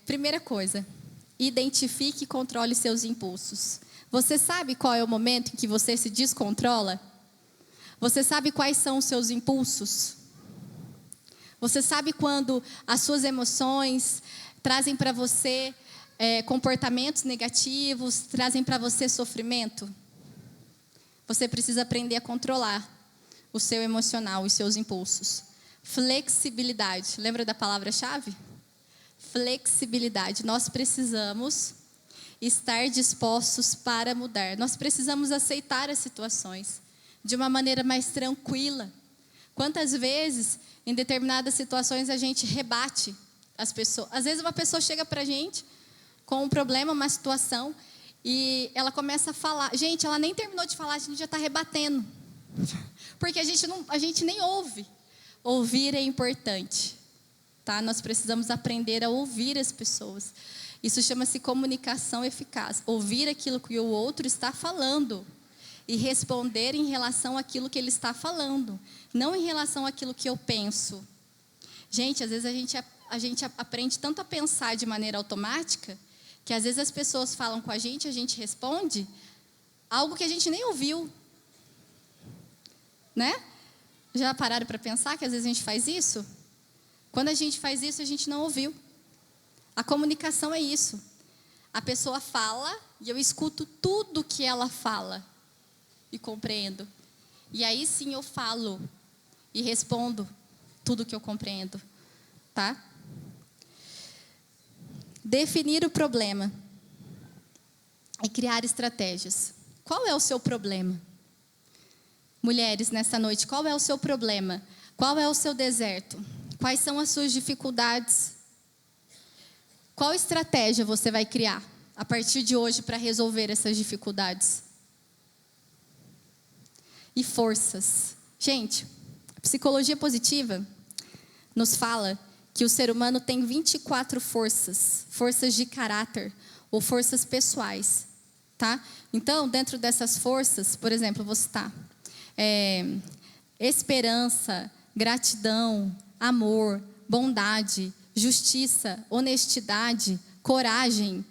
S9: Primeira coisa, identifique e controle seus impulsos. Você sabe qual é o momento em que você se descontrola? Você sabe quais são os seus impulsos? Você sabe quando as suas emoções trazem para você comportamentos negativos, trazem para você sofrimento? Você precisa aprender a controlar o seu emocional, os seus impulsos. Flexibilidade. Lembra da palavra-chave? Flexibilidade. Nós precisamos estar dispostos para mudar. Nós precisamos aceitar as situações de uma maneira mais tranquila. Quantas vezes, em determinadas situações, a gente rebate as pessoas? Às vezes uma pessoa chega para a gente com um problema, uma situação, e ela começa a falar. Gente, ela nem terminou de falar, a gente já está rebatendo. Porque a gente nem ouve. Ouvir é importante. Tá? Nós precisamos aprender a ouvir as pessoas. Isso chama-se comunicação eficaz. Ouvir aquilo que o outro está falando. E responder em relação àquilo que ele está falando. Não em relação àquilo que eu penso. Gente, às vezes a gente aprende tanto a pensar de maneira automática, que às vezes as pessoas falam com a gente responde algo que a gente nem ouviu. Né? Já pararam para pensar que às vezes a gente faz isso? Quando a gente faz isso, a gente não ouviu. A comunicação é isso. A pessoa fala e eu escuto tudo que ela fala e compreendo. E aí sim eu falo e respondo tudo que eu compreendo. Tá? Definir o problema e criar estratégias. Qual é o seu problema? Mulheres, nessa noite, qual é o seu problema? Qual é o seu deserto? Quais são as suas dificuldades? Qual estratégia você vai criar a partir de hoje para resolver essas dificuldades? E forças. Gente, a psicologia positiva nos fala que o ser humano tem 24 forças. Forças de caráter ou forças pessoais. Tá? Então, dentro dessas forças, por exemplo, vou citar esperança, gratidão, amor, bondade, justiça, honestidade, coragem,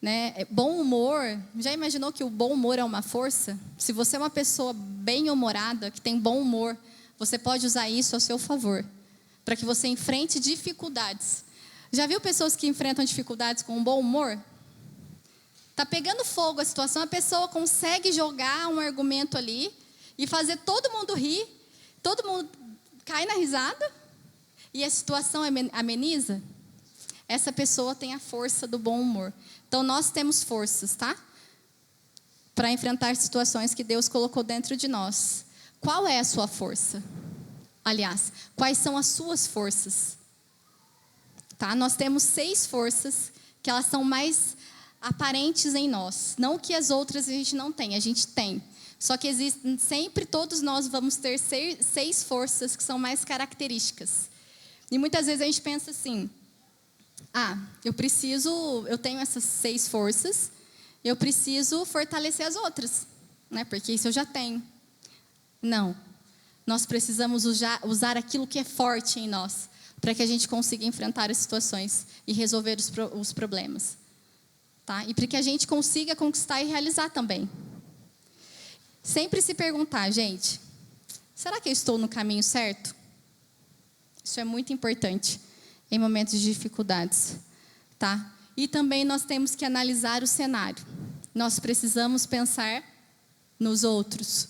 S9: né? Bom humor. Já imaginou que o bom humor é uma força? Se você é uma pessoa bem-humorada, que tem bom humor, você pode usar isso a seu favor, para que você enfrente dificuldades. Já viu pessoas que enfrentam dificuldades com bom humor? Está pegando fogo a situação, a pessoa consegue jogar um argumento ali e fazer todo mundo rir, todo mundo cai na risada e a situação ameniza. Essa pessoa tem a força do bom humor. Então, nós temos forças, tá? Para enfrentar situações que Deus colocou dentro de nós. Qual é a sua força? Aliás, quais são as suas forças? Tá? Nós temos 6 forças que elas são mais aparentes em nós. Não que as outras a gente não tem, a gente tem. Só que existem, sempre todos nós vamos ter 6 forças que são mais características. E muitas vezes a gente pensa assim, eu tenho essas 6 forças, eu preciso fortalecer as outras, né? Porque isso eu já tenho. Não. Nós precisamos usar aquilo que é forte em nós, para que a gente consiga enfrentar as situações e resolver os problemas. Tá? E para que a gente consiga conquistar e realizar também. Sempre se perguntar, gente, será que eu estou no caminho certo? Isso é muito importante em momentos de dificuldades. Tá? E também nós temos que analisar o cenário. Nós precisamos pensar nos outros.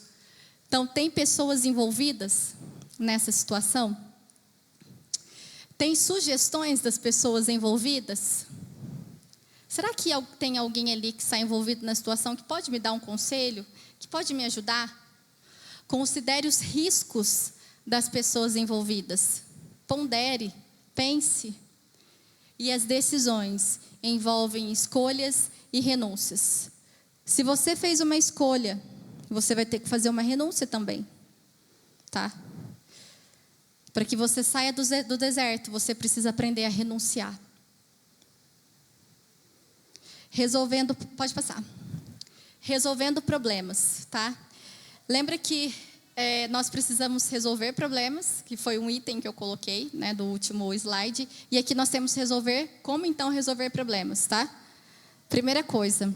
S9: Então, tem pessoas envolvidas nessa situação? Tem sugestões das pessoas envolvidas? Será que tem alguém ali que está envolvido na situação que pode me dar um conselho? Que pode me ajudar? Considere os riscos das pessoas envolvidas. Pondere, pense. E as decisões envolvem escolhas e renúncias. Se você fez uma escolha, você vai ter que fazer uma renúncia também. Tá? Para que você saia do deserto, você precisa aprender a renunciar. Pode passar. Resolvendo problemas, tá? Lembra que nós precisamos resolver problemas, que foi um item que eu coloquei, né, do último slide. E aqui nós temos que resolver, como então resolver problemas, tá? Primeira coisa,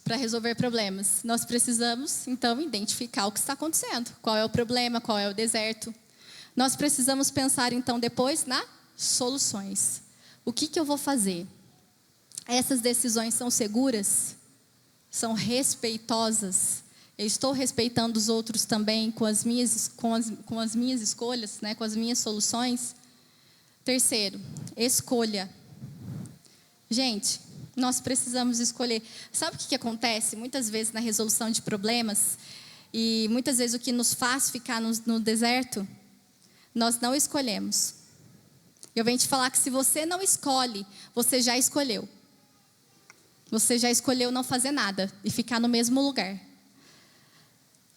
S9: para resolver problemas, nós precisamos então identificar o que está acontecendo. Qual é o problema, qual é o deserto. Nós precisamos pensar então depois nas soluções. O que eu vou fazer? Essas decisões são seguras? São respeitosas? Eu estou respeitando os outros também com as minhas escolhas, né, com as minhas soluções? Terceiro, escolha. Gente, nós precisamos escolher. Sabe o que acontece muitas vezes na resolução de problemas? E muitas vezes o que nos faz ficar no deserto? Nós não escolhemos. Eu venho te falar que se você não escolhe, você já escolheu. Você já escolheu não fazer nada e ficar no mesmo lugar.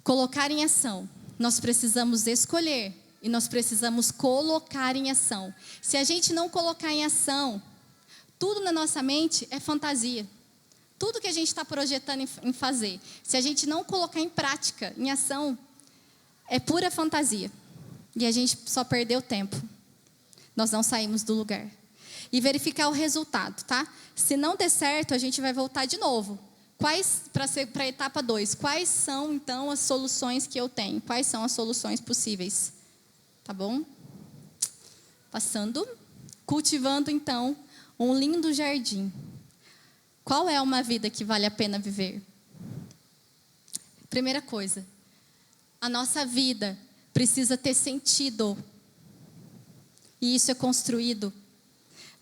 S9: Colocar em ação. Nós precisamos escolher e nós precisamos colocar em ação. Se a gente não colocar em ação, tudo na nossa mente é fantasia. Tudo que a gente está projetando em fazer, se a gente não colocar em prática, em ação, é pura fantasia. E a gente só perdeu tempo. Nós não saímos do lugar. E verificar o resultado, tá? Se não der certo, a gente vai voltar de novo. Para a etapa 2, quais são, então, as soluções que eu tenho? Quais são as soluções possíveis? Tá bom? Passando. Cultivando, então, um lindo jardim. Qual é uma vida que vale a pena viver? Primeira coisa, a nossa vida precisa ter sentido. E isso é construído.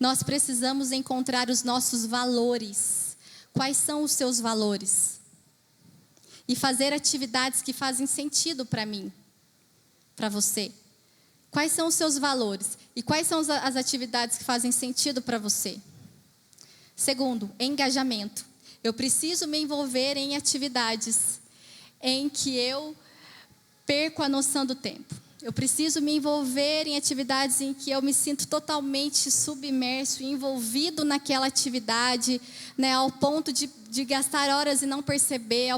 S9: nós precisamos encontrar os nossos valores. Quais são os seus valores? E fazer atividades que fazem sentido para mim, para você. Quais são os seus valores? E quais são as atividades que fazem sentido para você? Segundo, engajamento. Eu preciso me envolver em atividades em que eu perco a noção do tempo. Eu preciso me envolver em atividades em que eu me sinto totalmente submerso, envolvido naquela atividade, né, ao ponto de gastar horas e não perceber,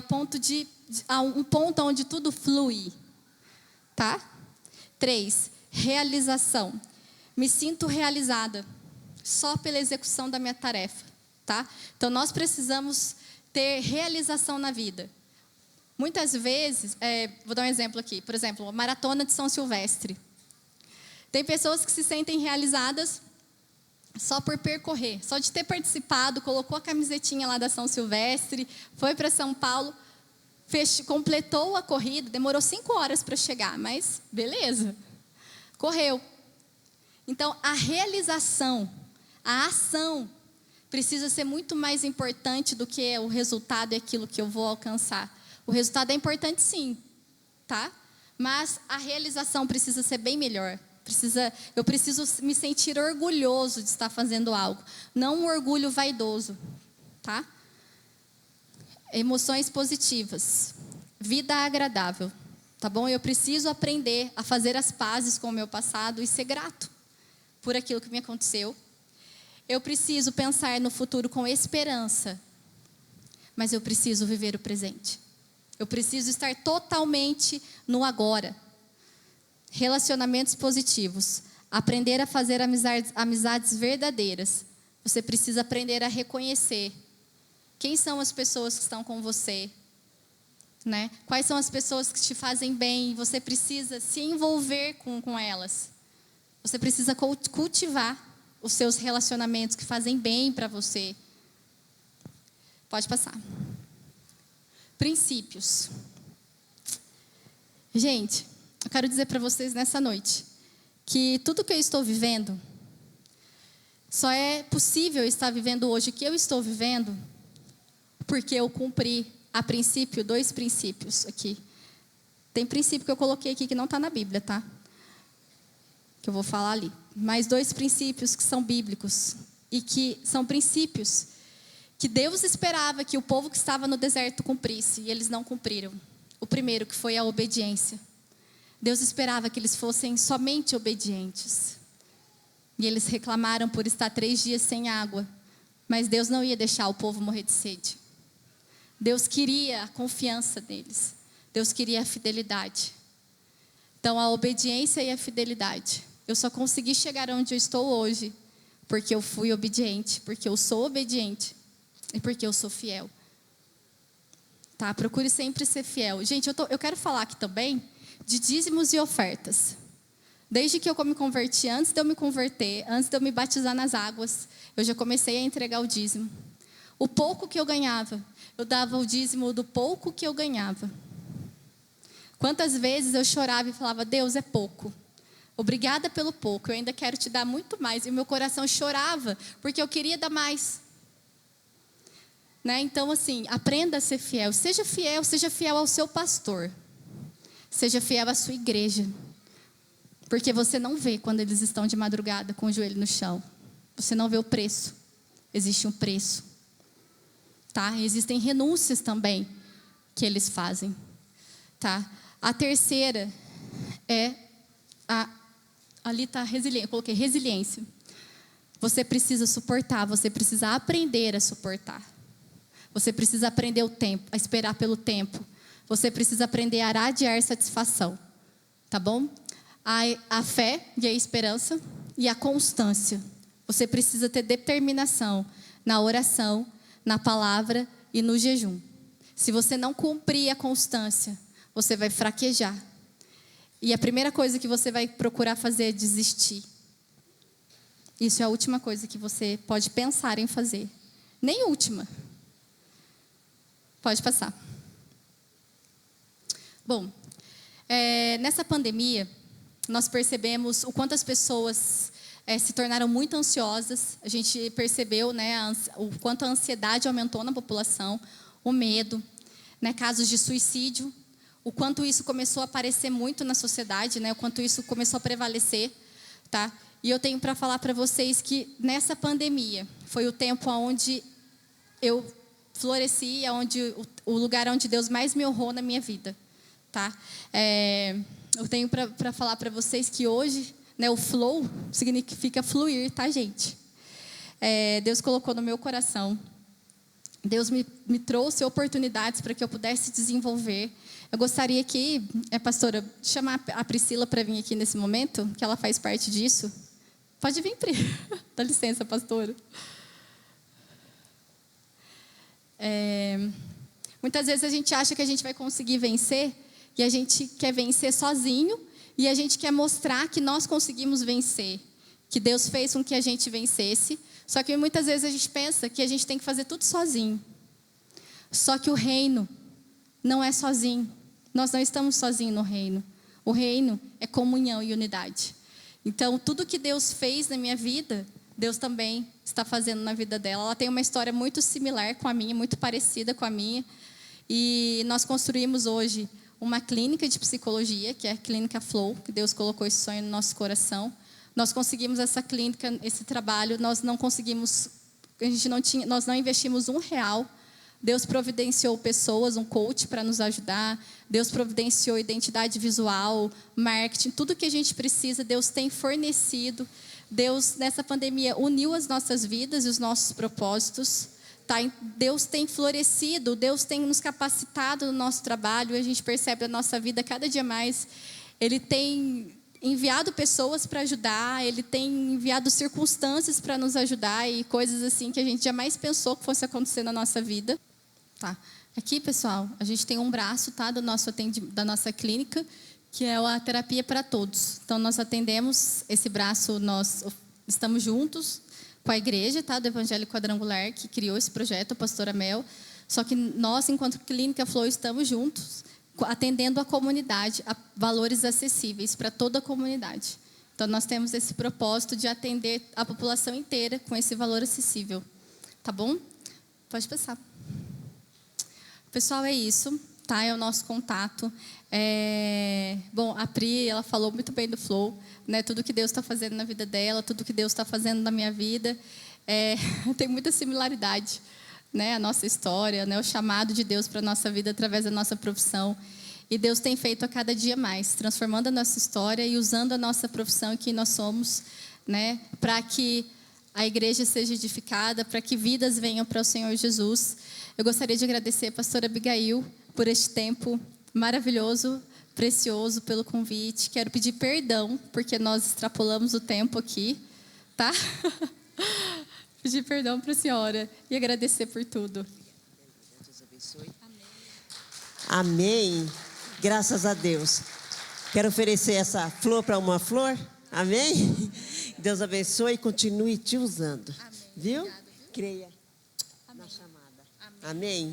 S9: a um ponto onde tudo flui. Tá? 3, realização. Me sinto realizada só pela execução da minha tarefa. Tá? Então, nós precisamos ter realização na vida. Muitas vezes, vou dar um exemplo aqui. Por exemplo, a Maratona de São Silvestre. Tem pessoas que se sentem realizadas só por percorrer. Só de ter participado, colocou a camisetinha lá da São Silvestre, foi para São Paulo, completou a corrida, demorou 5 horas para chegar, mas beleza, correu. Então, a realização, a ação, precisa ser muito mais importante do que o resultado e aquilo que eu vou alcançar. O resultado é importante sim, tá? Mas a realização precisa ser bem melhor. Eu preciso me sentir orgulhoso de estar fazendo algo. Não um orgulho vaidoso, tá? Emoções positivas. Vida agradável, tá bom? Eu preciso aprender a fazer as pazes com o meu passado e ser grato por aquilo que me aconteceu. Eu preciso pensar no futuro com esperança. Mas eu preciso viver o presente. Eu preciso estar totalmente no agora. Relacionamentos positivos. Aprender a fazer amizades verdadeiras. Você precisa aprender a reconhecer quem são as pessoas que estão com você, né? Quais são as pessoas que te fazem bem e você precisa se envolver com elas. Você precisa cultivar os seus relacionamentos que fazem bem para você. Pode passar. Princípios. Gente, eu quero dizer para vocês nessa noite que tudo que eu estou vivendo só é possível estar vivendo hoje o que eu estou vivendo porque eu cumpri a princípio 2 princípios aqui. Tem princípio que eu coloquei aqui que não está na Bíblia, tá? Que eu vou falar ali. Mas 2 princípios que são bíblicos e que são princípios que Deus esperava que o povo que estava no deserto cumprisse, e eles não cumpriram. O primeiro, que foi a obediência. Deus esperava que eles fossem somente obedientes. E eles reclamaram por estar 3 dias sem água. Mas Deus não ia deixar o povo morrer de sede. Deus queria a confiança deles. Deus queria a fidelidade. Então, a obediência e a fidelidade. Eu só consegui chegar onde eu estou hoje porque eu fui obediente, porque eu sou obediente. E porque eu sou fiel. Tá? Procure sempre ser fiel. Gente, eu quero falar aqui também de dízimos e ofertas. Desde que eu me converti, antes de eu me converter, antes de eu me batizar nas águas, eu já comecei a entregar o dízimo. O pouco que eu ganhava, eu dava o dízimo do pouco que eu ganhava. Quantas vezes eu chorava e falava, Deus, é pouco. Obrigada pelo pouco, eu ainda quero te dar muito mais. E o meu coração chorava, porque eu queria dar mais. Né? Então, assim, aprenda a ser fiel. Seja fiel ao seu pastor. Seja fiel à sua igreja. Porque você não vê quando eles estão de madrugada com o joelho no chão. Você não vê o preço. Existe um preço. Tá? Existem renúncias também que eles fazem. Tá? A terceira é ali está resiliência. Eu coloquei resiliência. Você precisa suportar, você precisa aprender a suportar. Você precisa aprender o tempo, a esperar pelo tempo. Você precisa aprender a adiar satisfação. Tá bom? A fé e a esperança e a constância. Você precisa ter determinação na oração, na palavra e no jejum. Se você não cumprir a constância, você vai fraquejar. E a primeira coisa que você vai procurar fazer é desistir. Isso é a última coisa que você pode pensar em fazer. Nem última. Pode passar. Bom, nessa pandemia, nós percebemos o quanto as pessoas se tornaram muito ansiosas. A gente percebeu, né, o quanto a ansiedade aumentou na população, o medo, né, casos de suicídio, o quanto isso começou a aparecer muito na sociedade, né, o quanto isso começou a prevalecer, tá? E eu tenho para falar para vocês que nessa pandemia foi o tempo onde eu floresci, o lugar onde Deus mais me honrou na minha vida, tá? Eu tenho para falar para vocês que hoje, né, o flow significa fluir, tá, gente? Deus colocou no meu coração. Deus me trouxe oportunidades para que eu pudesse desenvolver. Eu gostaria que, pastora, chamar a Priscila para vir aqui nesse momento, que ela faz parte disso. Pode vir, Pri. Dá licença, pastora. Muitas vezes a gente acha que a gente vai conseguir vencer e a gente quer vencer sozinho e a gente quer mostrar que nós conseguimos vencer, que Deus fez com que a gente vencesse. Só que muitas vezes a gente pensa que a gente tem que fazer tudo sozinho. Só que o reino não é sozinho. Nós não estamos sozinhos no reino. O reino é comunhão e unidade. Então, tudo que Deus fez na minha vida, Deus também está fazendo na vida dela. Ela tem uma história muito similar com a minha, muito parecida com a minha. E nós construímos hoje uma clínica de psicologia, que é a Clínica Flow, que Deus colocou esse sonho no nosso coração. Nós conseguimos essa clínica, esse trabalho, nós não investimos R$1. Deus providenciou pessoas, um coach para nos ajudar. Deus providenciou identidade visual, marketing, tudo que a gente precisa, Deus tem fornecido. Deus, nessa pandemia, uniu as nossas vidas e os nossos propósitos. Tá? Deus tem florescido, Deus tem nos capacitado no nosso trabalho. A gente percebe a nossa vida cada dia mais. Ele tem enviado pessoas para ajudar, Ele tem enviado circunstâncias para nos ajudar e coisas assim que a gente jamais pensou que fosse acontecer na nossa vida. Tá. Aqui, pessoal, a gente tem um braço, tá, da nossa clínica, que é a terapia para todos. Então, nós atendemos esse braço, nós estamos juntos com a igreja, tá, do Evangelho Quadrangular, que criou esse projeto, a pastora Mel. Só que nós, enquanto Clínica Flow, estamos juntos, atendendo a comunidade, a valores acessíveis para toda a comunidade. Então, nós temos esse propósito de atender a população inteira com esse valor acessível. Tá bom? Pode passar. Pessoal, é isso, tá? É o nosso contato. Bom, a Pri, ela falou muito bem do Flow, né? Tudo que Deus está fazendo na vida dela, tudo que Deus está fazendo na minha vida, tem muita similaridade, né? A nossa história, né? O chamado de Deus para a nossa vida através da nossa profissão. E Deus tem feito a cada dia mais, transformando a nossa história e usando a nossa profissão e quem nós somos, né? Para que a igreja seja edificada, para que vidas venham para o Senhor Jesus. Eu gostaria de agradecer a pastora Abigail por este tempo maravilhoso, precioso, pelo convite. Quero pedir perdão, porque nós extrapolamos o tempo aqui, tá? Pedir perdão para a senhora e agradecer por tudo.
S1: Deus abençoe. Amém. Graças a Deus. Quero oferecer essa flor para uma flor. Amém? Deus abençoe e continue te usando. Amém. Viu? Obrigada, viu? Creia na chamada. Amém.